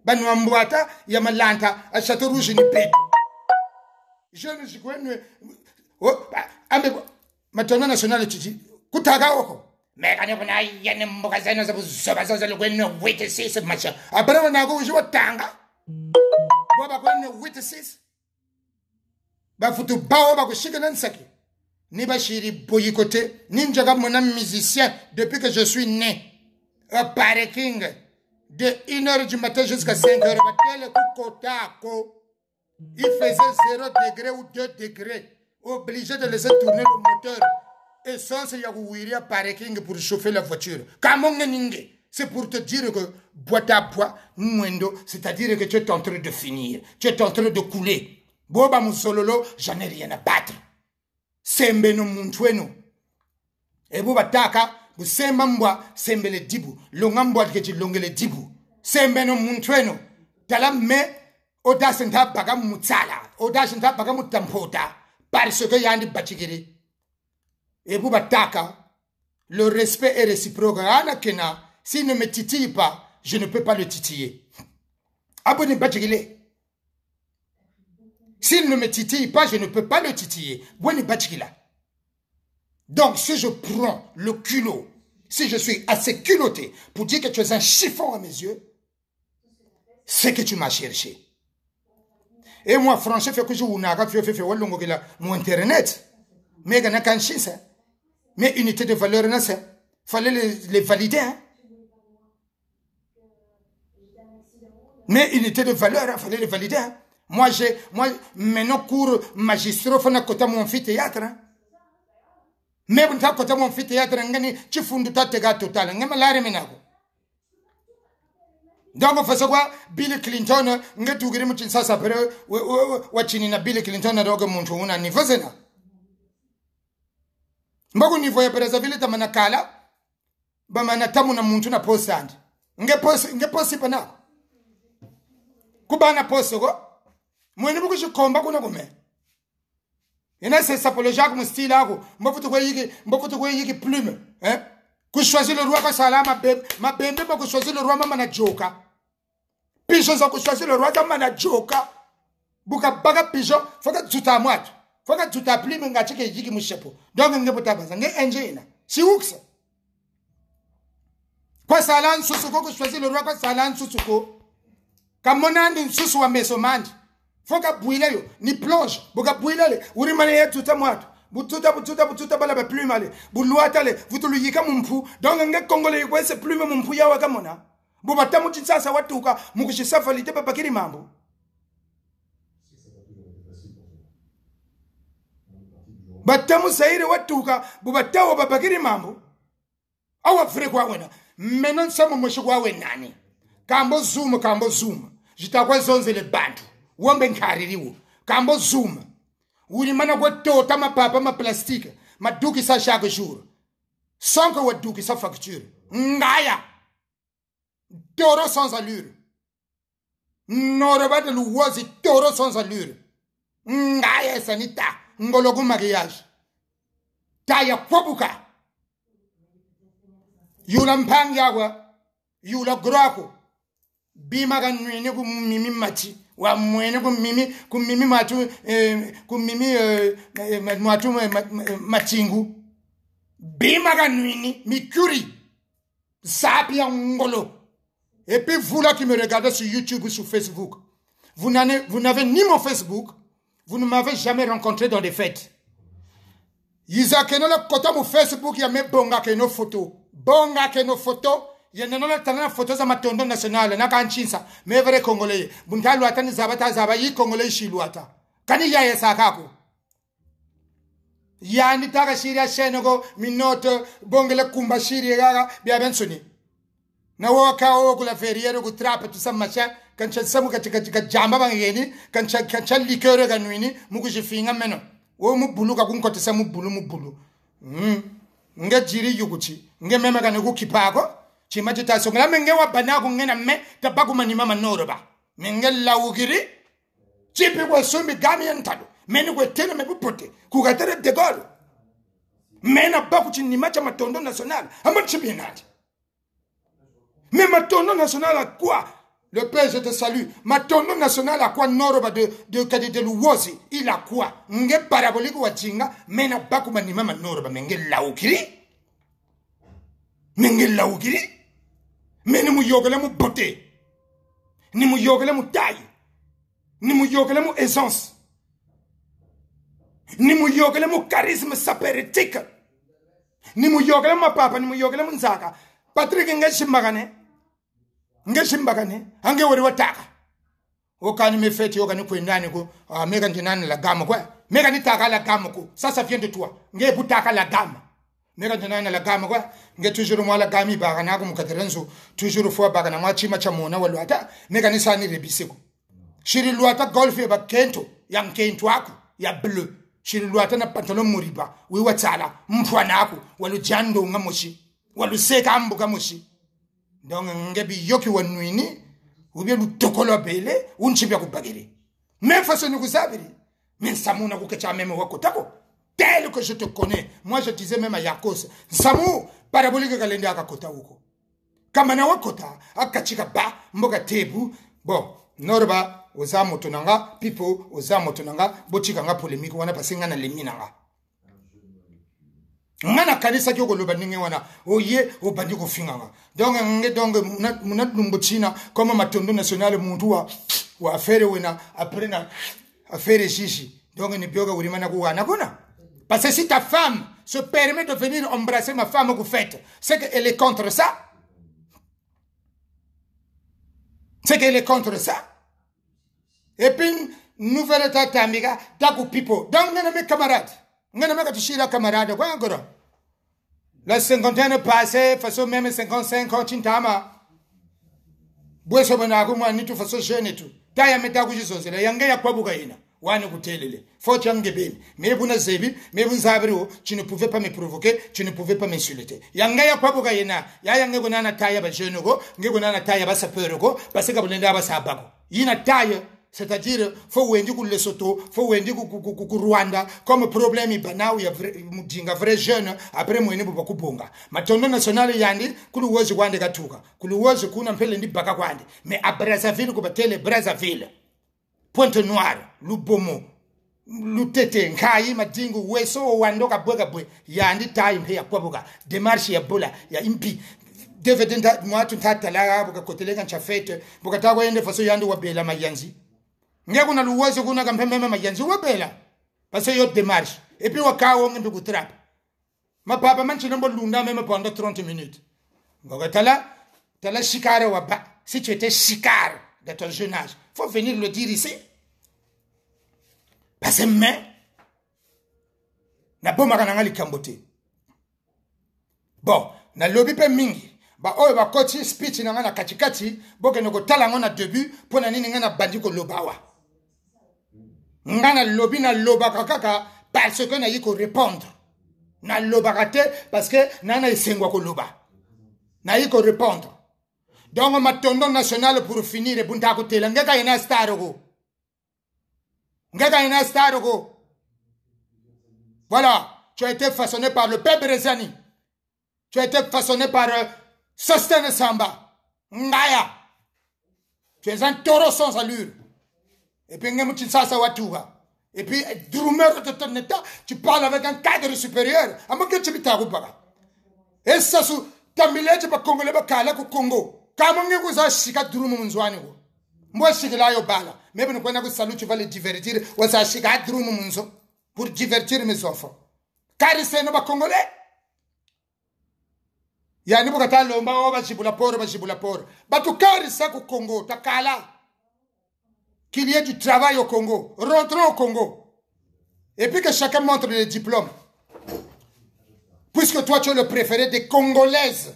banu ambwata ya malanta a Château Rouge ni beto je ne suis kwenu ambe matondo national titi kutaga oko mekane kuna yene mbokazana zabuzobazoza lokwenu witnesses macha abana nago kujuwa tanga baba kwenu witnesses bafutu bao bakushika nansaki ni bashiri boyikote ninjaga mona musicien depuis que je suis né à parking de 1h du matin jusqu'à 5h batele kukotako il faisait 0 degré ou 2 degrés obligé de laisser tourner le moteur et sans se yagouiria parking pour chauffer la voiture c'est pour te dire que boîte à bois mwendo c'est-à-dire que tu es en train de finir tu es en train de couler boba musololo j'en ai rien à battre sembe no muntweno e boba taka busemba mbwa sembe le dibu longa mbwa kechi longe le dibu sembe no muntweno tala me audace nta baga mutsala audace nta baga mutampota parce que yandi bachigiri et boba taka le respect est réciproque ana kena s'il ne me titille pas je ne peux pas le titiller abonne bachigile. S'il ne me titille pas, je ne peux pas le titiller. Donc, si je prends le culot, si je suis assez culotté pour dire que tu es un chiffon à mes yeux, c'est que tu m'as cherché. Et moi, franchement, fait que je vous mon internet. Mais mais unité de valeur, il fallait les valider. Hein? Mais unité de valeur, il fallait les valider. Hein? Moi, maintenant, cours magistraux, faut côté mon amphithéâtre. Mais bon, t'as côté mon amphithéâtre, tu fundu ta tega total. N'gama lare menago. Donc, on fait quoi? Bill Clinton, n'gatu giri muchin sa sapere, wachini na Bill Clinton na dogo muntu una niveau zena. Mbago niveau ya Brazzaville tamana kala, ba manatamu na muntu na postand. Nge posi pana. Kubana posto go. Moi, je ne combat pas avec il y a c'est pour le Jacques mon style là moi faut te plume hein que choisir le roi parce que ma bembe pas que choisir le roi ma joka pigeon ça que choisir le roi ma joka buka baga pigeon faut que tu t'amoites faut que tu t'appliques ngati ke yiki mu chapeau donc nge botabaza nge engine si oux quoi ça là nsusuko que choisir le roi quoi ça là nsusuko kamonandi nsusu wa mesomandi foka bouile yo ni plonge boka bouile le uri mane yetu tamwatu bututa bala ba plume ale buluata le vutuluyika mumpu donc nge kongole kwese plume mumpu yawa kamona buba tamu tsasa watuka mukushisafa lite papakiri mambo batamu saire watuka buba tawo papakiri mambo awa free kwa wena menon samo moshikwa wenani kambo zoom jitakwa zonze le bantu wombe nkaririwo kambo zoom uri mana kwa tota mapapa ma plastique maduki sa chaque jour sonko waduki sa facture ngaya toro sans allure noraba de luwazi toro sans allure ngaya sanita ngologu mariage taya kwabuka yula mpangyawa yula grako bima ganwene ku mimi mati wa mwene ku mimi matu matingu bima ganwini mikuri sapia ngolo. Et puis vous là qui me regardez sur YouTube ou sur Facebook, vous n'avez ni mon Facebook, vous ne m'avez jamais rencontré dans des fêtes. Isaac no la kota mon Facebook ya me bonga ke no photo il y a une photo za matondo national na kanchinsa me vrai congolais buntalu atani zabata zabayi congolais shiluata kani ya sakako Yani taka shiri ya shenego minoto bongele kumba shiri gaga bia bensoni. Na waka kula feriere ku trapa tu samacha kancha samu katika jamba bangeni kancha likere kanwini muku jifinga meno. Wo mu bulu ka kunkote samu bulu. Nge jiri yuguchi nge meme kana ku kipako chimachi taso ngala menge wa banako ngena me tabaku manima manoroba. Menge lawugiri chipi kwa sumbi gami yantado. Meni kwe tene me bupote kugatere de golo mena baku chini macha matondo national ama chibi nati mais matondo national à quoi le père je te salue matondo national à quoi noroba de Luwozi il a quoi nge parabolique wa chinga mena baku manima manoroba menge laukiri meni mu yogale mu bote ni mu yogale mu taille ni mu yogale mu essence ni mu yogale mu charisme saperitique ni mu yogale mu papa ni mu yogale mu nzaka Patrick ngeshimbagane ange wori wataka okani mefeti okani kwendani ko mega njinani la gamme quoi mega ni taka la gamme ko ça vient de toi nge butaka la gamme mega njinani la gamme quoi nge toujours moi la gamme bagana ko mukaterenzo toujours fois bagana ma chima cha mona walwata mega ni sani rebiseko shiri luata golf ba kento yang kento aku ya bleu shiri luata na pantalon muriba wi watsala mfwana aku walu jando ngamoshi walu seka ambuka moshi donc ngebi yoki wanwini ubye lutokolo bele unchibya kubagiri mais façon nous sabiri mais samuna kukecha meme wako tako tel que je te connais moi je disais même à Yakos samu parabolique kalenda akakota huko kama na wakota akachika ba mboga tebu bon norba ozamu tunanga people ozamu tunanga bochika nga polémique wana pasinga na leminanga ngana kanisa kyoko loba ninge wana oye obandi ko finganga donc munat numbuchina comme matondo national muntu wa affaire wena après na affaire chichi donc ni bioga ulimana ku wana kona parce que si ta femme se permet de venir embrasser ma femme au fête c'est qu'elle est contre ça et puis nouvelle tata amiga taku pipo donc ngana mes camarades ngana meka tushira camarade kwa ngoro la cinquantaine passée façon même 55 ans tintama bweso bana ko mwa nitu façon jeune tout taya meta ku jisozela yange ya kwabuka ina wani kutelele faut yange bebe mais buna zebi mais vous savez tu ne pouvais pas me provoquer tu ne pouvais pas m'insulter yange ya kwabuka ina ya yange kunana taya ba jeune ko nge kunana taya ba sapeur ko parce que bulenda ba sabako ina taya. C'est-à-dire, faut wendi ku Lesotho, faut wendi ku Rwanda, comme problème ibanaou ya mudinga vrai jeune, après mwene buba kubonga. Matondo national yandi, kulu wozi kwande katuka. Kulu wozi kuna mpele ndi baka kwande. Mais à Brazzaville, kubatele Brazzaville. Pointe Noire, Lubomo, Lutete, Nkai, Madingu, Weso, Wandoka, Bwegabwe, yandi tayi mpe ya kwabuka. Démarche ya bola, ya impi. Devedenda, mwatu tatala, buka kotelega nchafete, buka tawa yende faso yandi wabela mayanzi. Nge kuna luwaze kuna kampememe mayanzi wabela parce que yo démarche et puis wakawo ngembe kutrap ma papa manchi nombo lunda même pendant 30 minutes ngoga tala shikare waba si tu étais shikare de ton jeune âge faut venir le dire ici parce que mais na boma kana ngali kambote bon na lobby pe mingi ba oyo ba coach speech na ngana katikati boke noko tala ngona début pona nini ngana bandi ko lobawa ngana lobi na loba kaka parce que na yiko répondre na loba kate parce que nana isengwa ko loba na yiko répondre donc matondo national pour finir bunta ko tela ngeka ina star go voilà tu as été façonné par le père Brezani tu as été façonné par Sostene Samba ngaya tu es un taureau sans allure. Et puis, et puis, drumeur de ton état, tu parles avec un cadre supérieur. Et ça, tu millet, tu vas congolais, kala ko Congo. Comment vous avez chika drumu munzwani go? Moi, chika yo bala. Mais bon, quand vous salut, tu vas les divertir. Ou ça chika drumu munzo pour divertir mes enfants. Car c'est no ba congolais. Yani bukata lomba ba jibula poro. Batu kari sa ko Congo, takala. Qu'il y ait du travail au Congo. Rentrons au Congo. Et puis que chacun montre les diplômes. Puisque toi, tu es le préféré des Congolaises.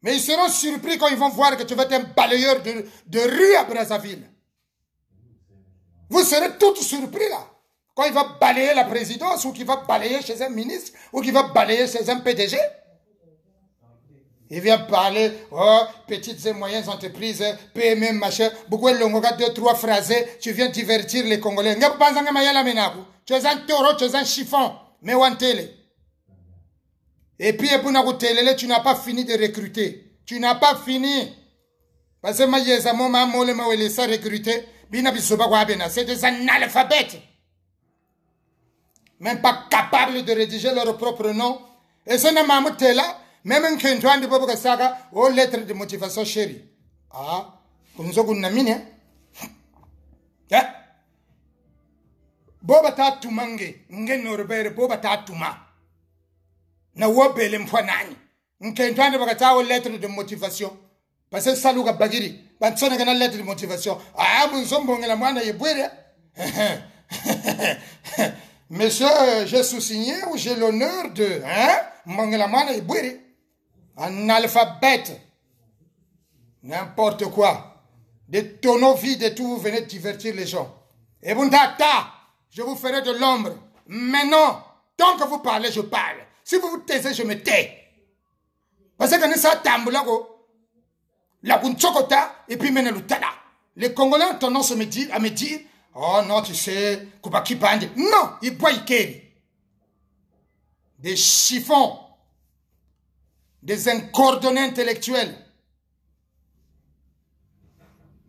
Mais ils seront surpris quand ils vont voir que tu vas être un balayeur de rue à Brazzaville. Vous serez tous surpris là. Quand il va balayer la présidence, ou qu'il va balayer chez un ministre, ou qu'il va balayer chez un PDG. Il vient parler, oh, petites et moyennes entreprises, PME, machin. Beaucoup de longues, 2-3 phrases, tu viens divertir les Congolais. Tu es un taureau, tu es un chiffon. Mais où télé. Et puis, tu n'as pas fini de recruter. Tu n'as pas fini. Parce que je recruter. C'est des analphabètes. Même pas capables de rédiger leur propre nom. Et ce n'est pas là. Même un Kentuan de Bobo Saga, aux lettres de motivation chérie. Ah, vous avez une mine. Boba ta tumange, ngen norbere boba ta tuma. Na wobele mfanani. Nkentwa ne bakata aux lettres de motivation. Parce que ça luka bagiri. Batsona kana lettre de motivation. Ah, bunzombongela mwana yebwere. Monsieur, j'ai sous-signé ou j'ai l'honneur de, hein? Mongela mwana yebwere. Analphabète. N'importe quoi. Des tonneaux vides et tout, vous venez divertir les gens. Et vous tata, je vous ferai de l'ombre. Mais non, tant que vous parlez, je parle. Si vous vous taisez, je me tais. Parce que nous sommes tambulago, la bunchokota, et puis mène l'utala. Les Congolais ont tendance à me dire, oh non, tu sais, Koubaki Pande. Non, ils boivent Ikeri. Des chiffons. Des incoordonnés intellectuels.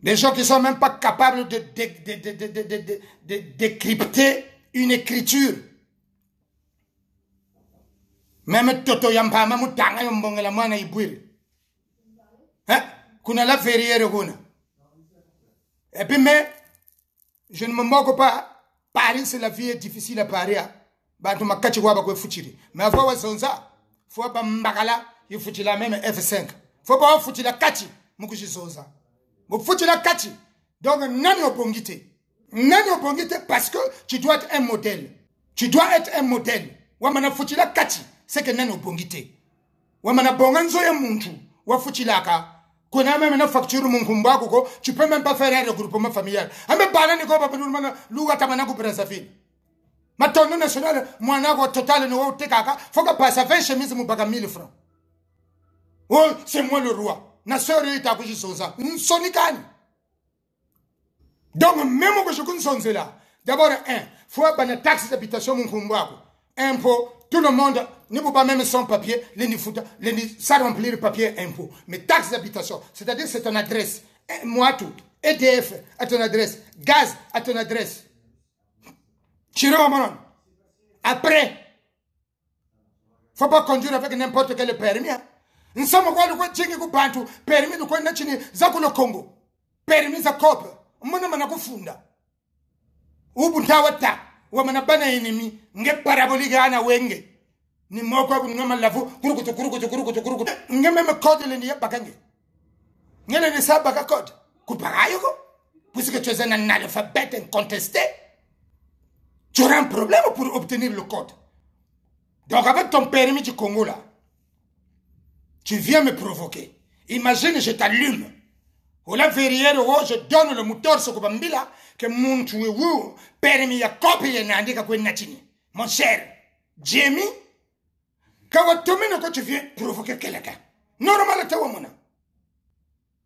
Des gens qui ne sont même pas capables de décrypter une écriture. Même Toto Yampama Mutanga Yombongela Mwana Ibwiri. Hein? Kuna la verrière Guna. Et puis, mais, je ne me moque pas. Paris, c'est la vie est difficile à Paris. Bantu makachi waba kwe fuchiri. Mais avant, wa zonza. Faut pas mbakala. Il faut la même F5. Faut pas foutre la kachi. Mukushi zonza. Vous foutez la kachi. Donc, nano bongite. Nano bongite parce que tu dois être un modèle. Tu dois être un modèle. Wamana foutu la kachi. C'est que nano bongite. Wamana bonganzo ya muntu. Wa foutu la ka. Kona même na facture mon kumba koko. Tu peux même pas faire un regroupement familial. Ame banane ko ba mana luga tamana ko Brazzaville. Ma tonne nationale mwana ko total no wo tekaka. Faut que passe 20 chemises mu baga 1000 francs. Oh, c'est moi le roi. Na sœur est à coucher sur ça. Sonikani. Donc, même que je connais là. D'abord, faut avoir une taxe d'habitation, mon combat. Impôt, tout le monde, ne peut pas même sans papier, ça remplir le papier impôt. Mais taxe d'habitation, c'est-à-dire c'est ton adresse. Moi tout. EDF à ton adresse. Gaz à ton adresse. Après, faut pas conduire avec n'importe quel permis. Nous sommes quoi de bantu permis de quoi nachini zako le Congo permis za cop mwana mana kufunda ubutawata wa mana bana enemy nge paraboliga ana wenge ni moko ngama lavu kurukutu nge meme code le ni bakange ngene ni saba ka code kuparayo ko puisque tu es un analphabète incontesté tu auras un problème pour obtenir le code. Donc avec ton permis du Congo là tu viens me provoquer. Imagine, je t'allume. Ou la verrière, je donne le moteur sur Kubambila, que mon tueu, permis ya copie et n'indique quoi natini. Mon cher, Jamie, quand tu viens provoquer quelqu'un, normal, tu vois,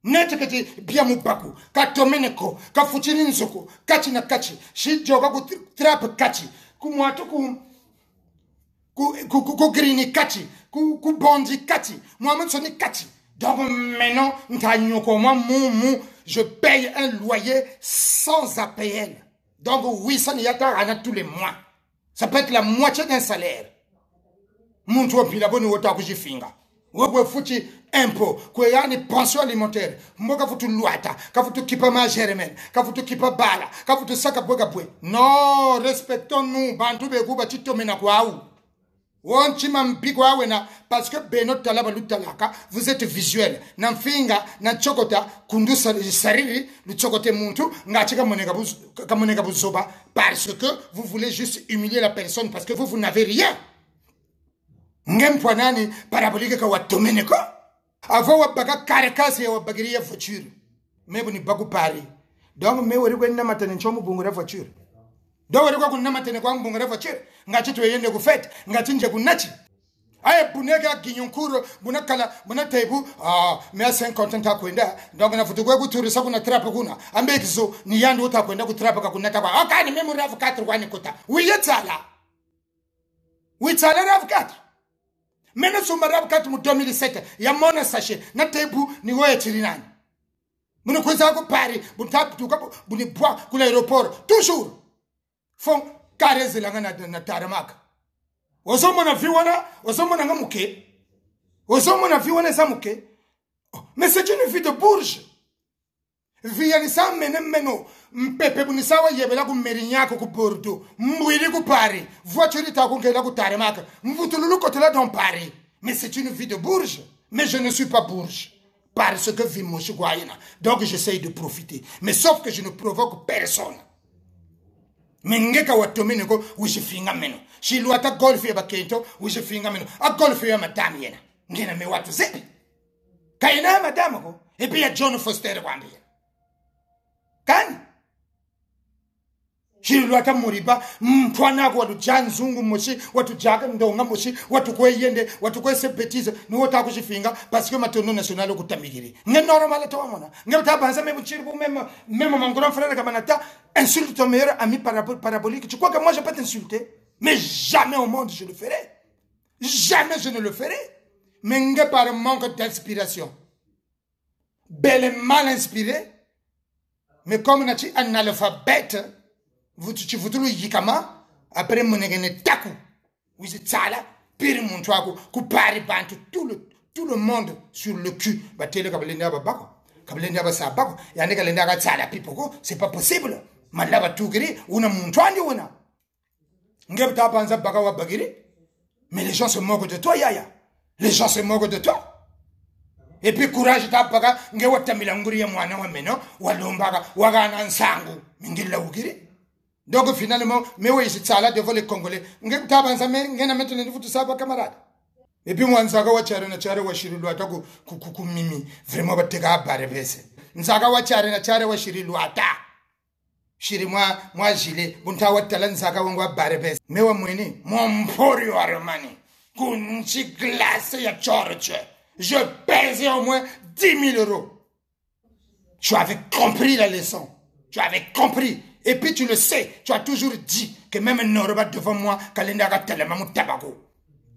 net que tu bien moubaku, quand tu mènes ko, quand foutini nzoko, kachi na kachi, shi joga ku trap kachi, ku moito ku grini kachi, ku bondi kachi, moi-même sonne kachi. Donc maintenant, je paye un loyer sans APL. Donc 800 yata tous les mois. Ça peut être la moitié d'un salaire. Mon toit puis la bonne wota que j'ai finga. Ou vous foutu impôt, que y a une pension alimentaire. Moi ka foutu loata, ka foutu kipa ma germaine, ka foutu kipa bala, ka foutu saka boga bwe. Non, respectons-nous, bantu be kuba tito mena kwa ou. Parce que Beno Talaba Lutalaka, vous êtes visuel. Namfinga, na chokota, kundusa sariri, le chokote muntu, ngachika monegabuzoba, parce que vous voulez juste humilier la personne, parce que vous n'avez rien. ngem pwanani parabolique ka watomene ko avo wabaga karekasi ya wabagiri ya voiture mebu ni bagu pari donc me wori ko namatene chomu bungura voiture do wori ko namatene kwa bungura voiture ngati to yende ku fete ngati nje kunachi aye bunega ginyonkuro bunakala bunatebu me 50 ta kwenda donc na futu ku turisa kuna trap kuna ambekizo ni yandi utakwenda ku trap ka kunata kwa akani memu rafu 4 kwani kuta wiyetsala rafu 4 mena sumba rafu 4 mu 2007 ya mona sachet na tebu ni woye tirinani muna kweza ko pari buntapu tuka buni bwa kula aéroport toujours fon kareze langa na taramaka osomona viwana osomona ngamuke osomona viwana samuke mais c'est une vie de bourge via ni sa meno mpepe buni sawa yebela ku merinyako ku Bordeaux mwiri ku Paris voiture ta ku ngela ku taramaka mvutululu kotela dans Paris mais c'est une vie de bourge mais je ne suis pas bourge parce que Vimoshi Guayana. Donc j'essaye de profiter. Mais sauf que je ne provoque personne. Mengeka watomene ko wishifinga meno. Shiluata golf ya bakento wishifinga meno. A golf ya madame yena. Ngena me watu zepi. Kaina madame ko. Et puis ya John Foster wambi. Kan? Shiluata muriba mpwana ko watu janzungu moshi, watu jaga ndonga moshi, watu kwe yende, watu kwe se bêtise, ni wota ko shifinga parce que matono national ko tamigiri. Nge normal to mona. Nge tabanza me buchiri bu même mon grand frère Kamanata insulte ton meilleur ami parabolique. Tu crois que moi je peux t'insulter? Mais jamais au monde je le ferai. Jamais je ne le ferai. Mais nge par manque d'inspiration. Bel et mal inspiré. Mais comme nati analphabète tu futulu yikama après monegene taku wizi tsala piri muntu wako kupari bantu tout le monde sur le cul batele kabalenda babako kabalenda basabako yande kalenda ka tsala pipoko c'est pas possible malaba tugiri una muntu andi una ngebta panza baka wa bagiri mais les gens se moquent de toi yaya les gens se moquent de toi et puis courage ta baka ngewatamila nguri ya mwana wa meno walombaga wagana nsangu ngilla ugiri. Donc finalement, mais oui, c'est ça là devant les Congolais. Camarade. Et puis moi, Nzaga wachare na chare wa shirilu ata ku mimi. Vraiment batega bare bese. Nzaga wachare na chare wa shirilu ata. Shiri moi gilet. Bunta watala Nzaga wangwa bare bese. Mewa mwene, mon pori wa romani. Kunchi glace ya chorche. Je pèse au moins 10 000 €. Tu avais compris la leçon. Tu avais compris. Et puis tu le sais, tu as toujours dit que même Noroba devant moi,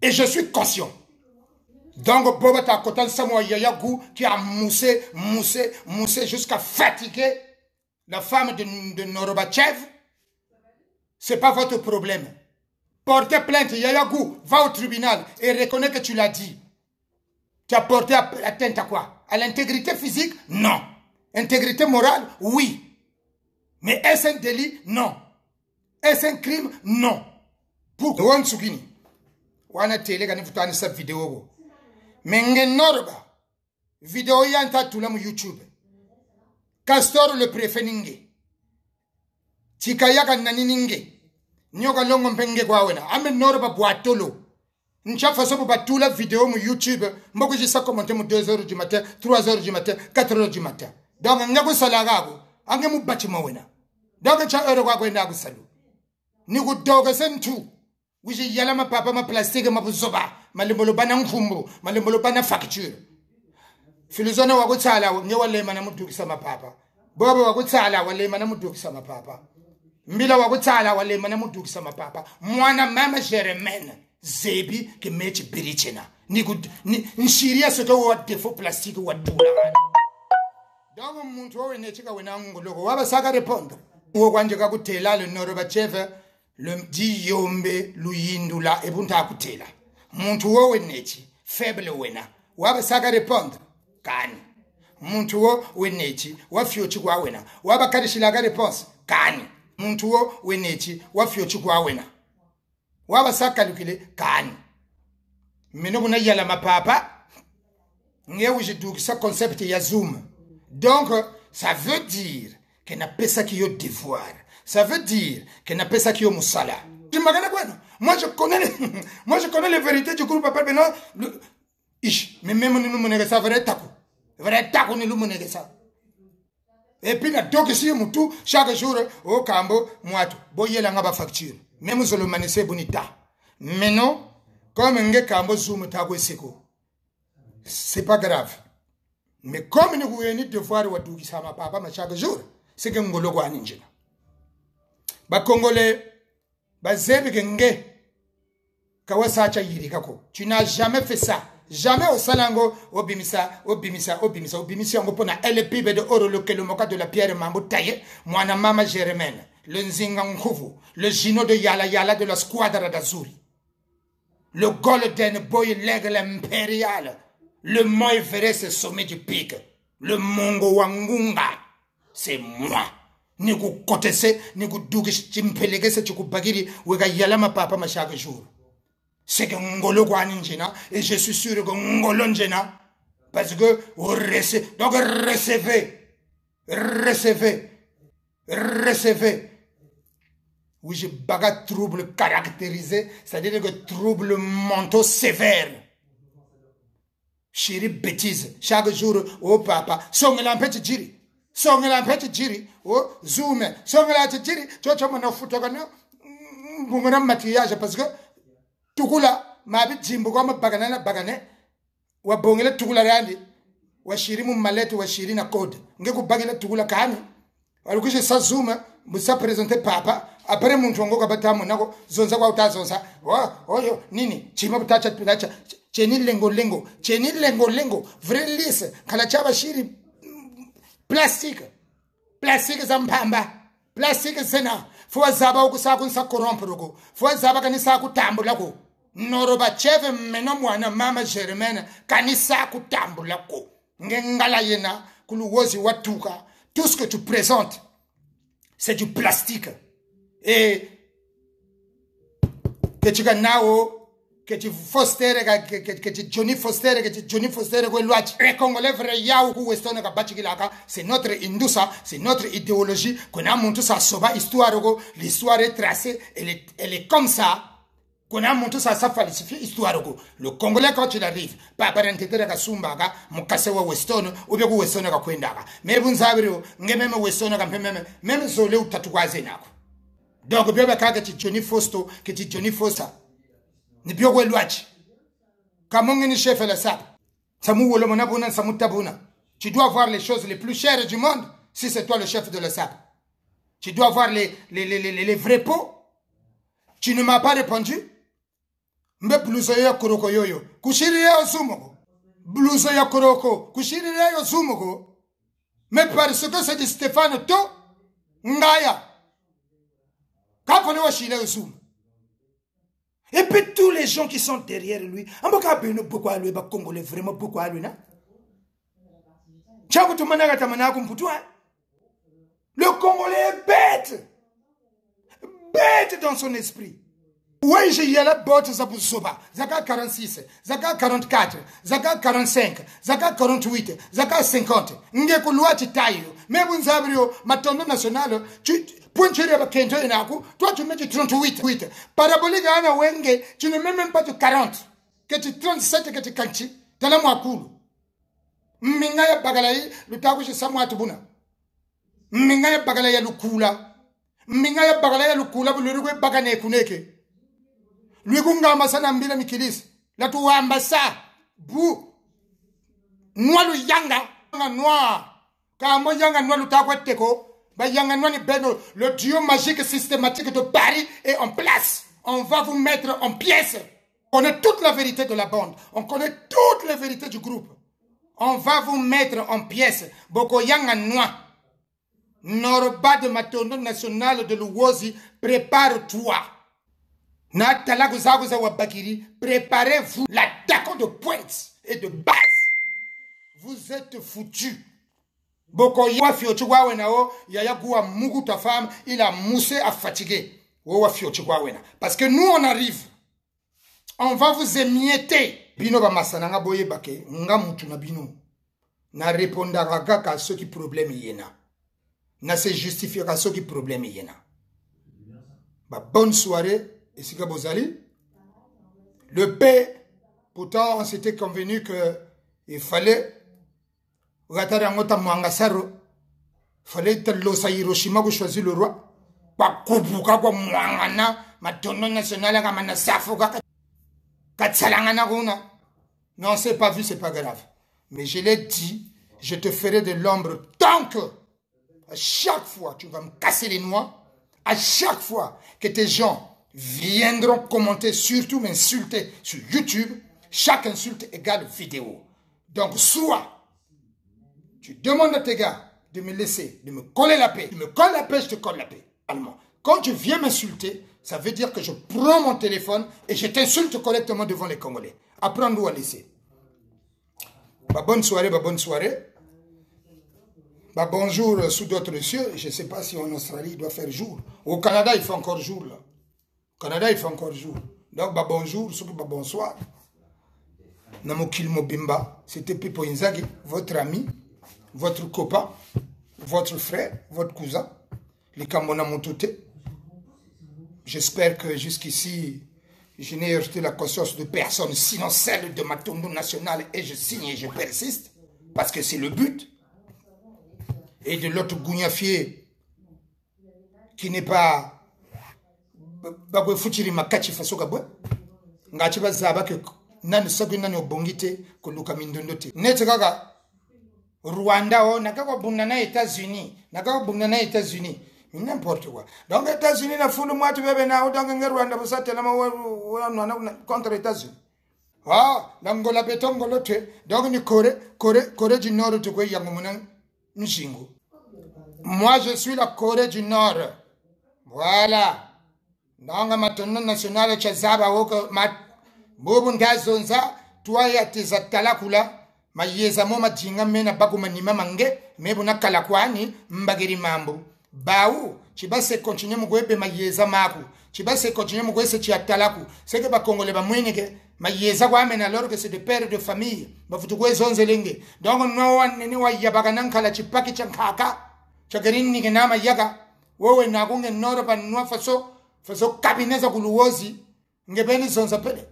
et je suis conscient. Donc, Bobata Kotan Samoa Yayagou qui a moussé jusqu'à fatiguer la femme de Norobachev, c'est pas votre problème. Portez plainte, Yayagou, va au tribunal et reconnais que tu l'as dit. Tu as porté atteinte à quoi? À l'intégrité physique? Non. Intégrité morale? Oui. Mais est-ce un délit? Non. Est-ce un crime? Non. Pourquoi? Wan Tsukini. Wana télé gani futani sa vidéo. Menge Norba. Vidéo yanta tula mu YouTube. Castor le préfet ninge. Tikayaka nani ninge. Nyoka longo mpenge kwa wena. Ame Norba boatolo. Ncha façon pour batula vidéo mu YouTube. Mboko jisa commenter mu 2 h du matin, 3 h du matin, 4 h du matin. Donc ngako salagago. Ange mu bachima wena. Donc cha euro kwa kwenda kusalu. Ni kudoga sentu. Wiji yala ma papa ma plastique ma buzoba. Malimbolo bana nkhumbu, malimbolo bana facture. Filizona wa kutsala ngewale mana mudukisa ma papa. Bobo wa kutsala wale mana mudukisa ma papa. Mbila wa kutsala wale mana mudukisa ma papa. Mwana mama Jeremaine zebi ke mechi birichena. Ni nshiria soto wa defo plastique wa dula. Donc muntu wewe nechika wena ngoloko waba saka répondre. Wo kwanje kakutela le Norobachev le di yombe luyindula ebunta akutela. Muntu wewe nechi faible wena. Waba saka répondre. Kani. Muntu wewe nechi wafyochi kwa wena. Waba kadishila ka réponse. Kani. Muntu wewe nechi wafyochi kwa wena. Waba saka calculer kani. Mino buna yala mapapa. Ngewe jidukisa concept ya Zoom. Donc, ça veut dire qu'elle n'a pas ça qui est devoir. Ça veut dire qu'elle n'a pas ça qui est moussala. Je Moi, je connais les vérités du groupe Papa Beno. Mais même nous ne ça vrai taco. Vrai taco nous ne ça. Et puis, donc, si tout chaque jour, au Cambo, moi, boye la ngaba facture. Même si le manissé bonita. Mais non, comme un Cambo zoom tago seko. C'est pas grave. Mais comme nous avons devoir ou tout ça, ma papa, chaque jour, c'est que nous avons un ingénieur. Ba Congolais, ba zebi genge, kawasacha yiri kako. Tu n'as jamais fait ça. Jamais au salango, obimisa, on pona LPB de oro le kelomoka de la pierre mambo taille, moana mama Jérémène, le Nzinganguvu, le Gino de Yala de la squadra d'Azuri, le Golden Boy l'aigle impérial, le Moy Verese sommet du pic, le Mongo Wangunga, c'est moi. Nigu kotese, nigu dugish chimpelege chuku bagiri, wega yala ma papa ma chaque jour. C'est que Ngolo Guaninjena, et je suis sûr que Ngolo Njena, parce que vous recevez, donc recevez. Oui, je bagarre trouble caractérisé, c'est-à-dire que trouble mentaux sévère. Chérie bêtise, chaque jour, oh papa, songe l'ampête jiri, oh zoom, songe la jiri, tu as mon photographe, bon maquillage parce que tukula mabi jimbo kwa bagane wa bongele tukula randi wa shirimu malete wa shirina code ngeku bagele tukula kani walikuje sa zoom musa présenter papa après muntu ngo kabatamu nako zonza kwa utazonza oyo nini chima butacha cheni lengo vrai lisse kala chaba shiri plastique zampamba plastique zena fo zaba ukusakunsa corrompre fo zaba kanisa kutambula ko Noroba cheve meno mwana mama Jérémène kanisa kutambula ko ngengala yena kuluwozi watuka. Tout ce que tu présentes c'est du plastique et que tu nao que tu Foster que tu Johnny Foster ko lwachi e Congolais vrai yaou ku westone ka bachikilaka c'est notre indusa c'est notre idéologie qu'on a monté ça soba histoire ko l'histoire est tracée elle est comme ça. Qu'on a monté ça falsifié histoire. Le Congolais quand il arrive, pas par intérêt à Sumbaga, mon casse wa Weston, ou bien Weston à Quendaga. Mais vous savez, même Weston à même Zolé ou Tatouazenako. Donc, bien que tu Johnny Fosto, que tu Johnny Fosta. Ni bien ou l'ouach. Comme on est chef à la sable. Samou ou le monabuna, Samou Tabuna. Tu dois voir les choses les plus chères du monde si c'est toi le chef de la sable. Tu dois voir les vrais pots. Tu ne m'as pas répondu. Mbe bluso ya koroko yoyo kushiri ya zumugo bluso ya koroko kushiri ya zumugo mais parce que c'est de Stéphane To ngaya kapone wa shile zoom et puis tous les gens qui sont derrière lui amboka beno beaucoup à lui ba Congolais vraiment beaucoup à lui na chaque tout manaka tamana kumputwa le Congolais est bête dans son esprit. Oui, j'ai y a la botte Zabusoba, Zaka 46, Zaka 44, Zaka 45, Zaka 48, Zaka 50. Ngeko luati tayo. Mais vous savez, matondo national, tu pointes à Kento et Naku, toi tu mets du 38. Parabolique Anna Wenge, tu ne mets même pas de 40. Que tu 37 que tu kanchi, t'as la moi cool. Mingaya Bagalaï, le tago chez Samoa Tubuna. Mingaya Bagalaya Lukula. Mingaya Bagalaya Lukula, le Rugwe Bagane Kuneke. Lui kunga masana mbila mikilis la tuamba sa bu noa lu yanga noa ka mo yanga noa lu takweteko ba yanga noa ni beno le duo magique systématique de Paris est en place. On va vous mettre en pièces. On connaît toute la vérité de la bande, on connaît toutes les vérités du groupe. On va vous mettre en pièces. Boko yanga noa Noroba de Matondo national de Luwozi, prépare-toi. Préparez-vous l'attaque de pointe et de base. Vous êtes foutus. Boko ya fiochwa wena o yaya kuwa mugu ta femme il a moussé à fatiguer. Wa fiochwa wena parce que nous on arrive. On va vous émietter. Bino ba masana nga boye bake nga mutu na bino. Na répondra kaka ceux qui problème yena. Na se justifiera ceux qui problème yena. Ba bonne soirée. Et c'est que Bozali. Le P, pourtant, on s'était convenu qu'il fallait. Il fallait que l'Osa Hiroshima choisisse le roi. Non, c'est pas vu, c'est pas grave. Mais je l'ai dit, je te ferai de l'ombre tant que, à chaque fois, tu vas me casser les noix, à chaque fois que tes gens viendront commenter, surtout m'insulter sur YouTube, chaque insulte égale vidéo. Donc, soit tu demandes à tes gars de me laisser, de me coller la paix. Tu me colles la paix, je te colle la paix. Quand tu viens m'insulter, ça veut dire que je prends mon téléphone et je t'insulte correctement devant les Congolais. Apprends-nous à laisser. Bah, bonne soirée, bah, bonne soirée. Bah, bonjour sous d'autres cieux. Je ne sais pas si en Australie il doit faire jour. Au Canada, il fait encore jour là. Au Canada, il fait encore jour. Donc, bah, bonjour, bah, bonsoir. Namokil Mobimba, c'était Pipo Inzaghi, votre ami, votre copain, votre frère, votre cousin, les Kamona Motote. J'espère que jusqu'ici, je n'ai heurté la conscience de personne, sinon celle de ma tombe nationale, et je signe et je persiste, parce que c'est le but. Et de l'autre gougnafier, qui n'est pas... Bagwe Futiri Makachi Fasogabwe, Ngachiba Zabake, Nan Sagu Nano Bongite, Koluka Mindondote. Netagaga, Rwanda, oh, Nakawa Bunana États-Unis, Nakawa Bunana États-Unis. N'importe quoi. Donc, les États-Unis, il faut le mois de Bébéna, donc, Rwanda, vous savez, contre les États-Unis. Ah, l'Angola béton, donc, ni Corée du Nord, tu vois, Yamounan, Nshingo. Moi, je suis la Corée du Nord. Voilà. Donc, maintenant, national, Chazaba, Bobunda Zonza, toi, ya tes atalakula, ma yezamo, ma jinga, mena, bakuma, nima, mange, mebuna kalakwani, mbagiri mambo. Baou, tu vas se continuer mugwebe ma yeza maku. Tu vas se continuer mugwebe se chiatalaku. C'est que ba Congolais ba mwenike ma yeza kwa mena alors que c'est des pères de famille. Ba futugwe zonzelenge. Donc no one nini wa yabaga nankala chipaki chankaka. Chagarini ke nama yaga. Wewe na kunge noro pa nwa faso kabineza kuluwozi. Ngebeni zonza pele.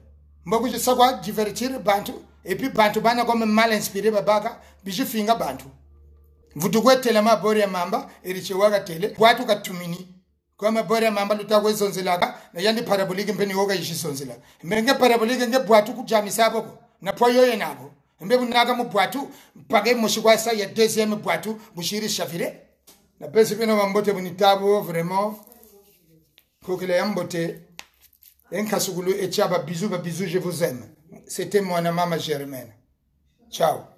Mboku je sakwa divertir bantu et puis bantu bana comme mal inspiré babaka biji finga bantu. Vutugwe tele mabori ya mamba ilichiwaga tele watu katumini kwa mabori ya mamba lutagwe zonzilaga na yandi parabolike mpeni woga ishi zonzila mbenge parabolike nge bwatu kujamisa boko na poyo yenabo mbe bunaga mu bwatu page moshigwasa ya deuxième bwatu bushiri shavire na pesi bino mambote bunitabo vraiment kokile yambote enkasugulu echaba bisous je vous aime. C'était mon maman Germaine. Ciao.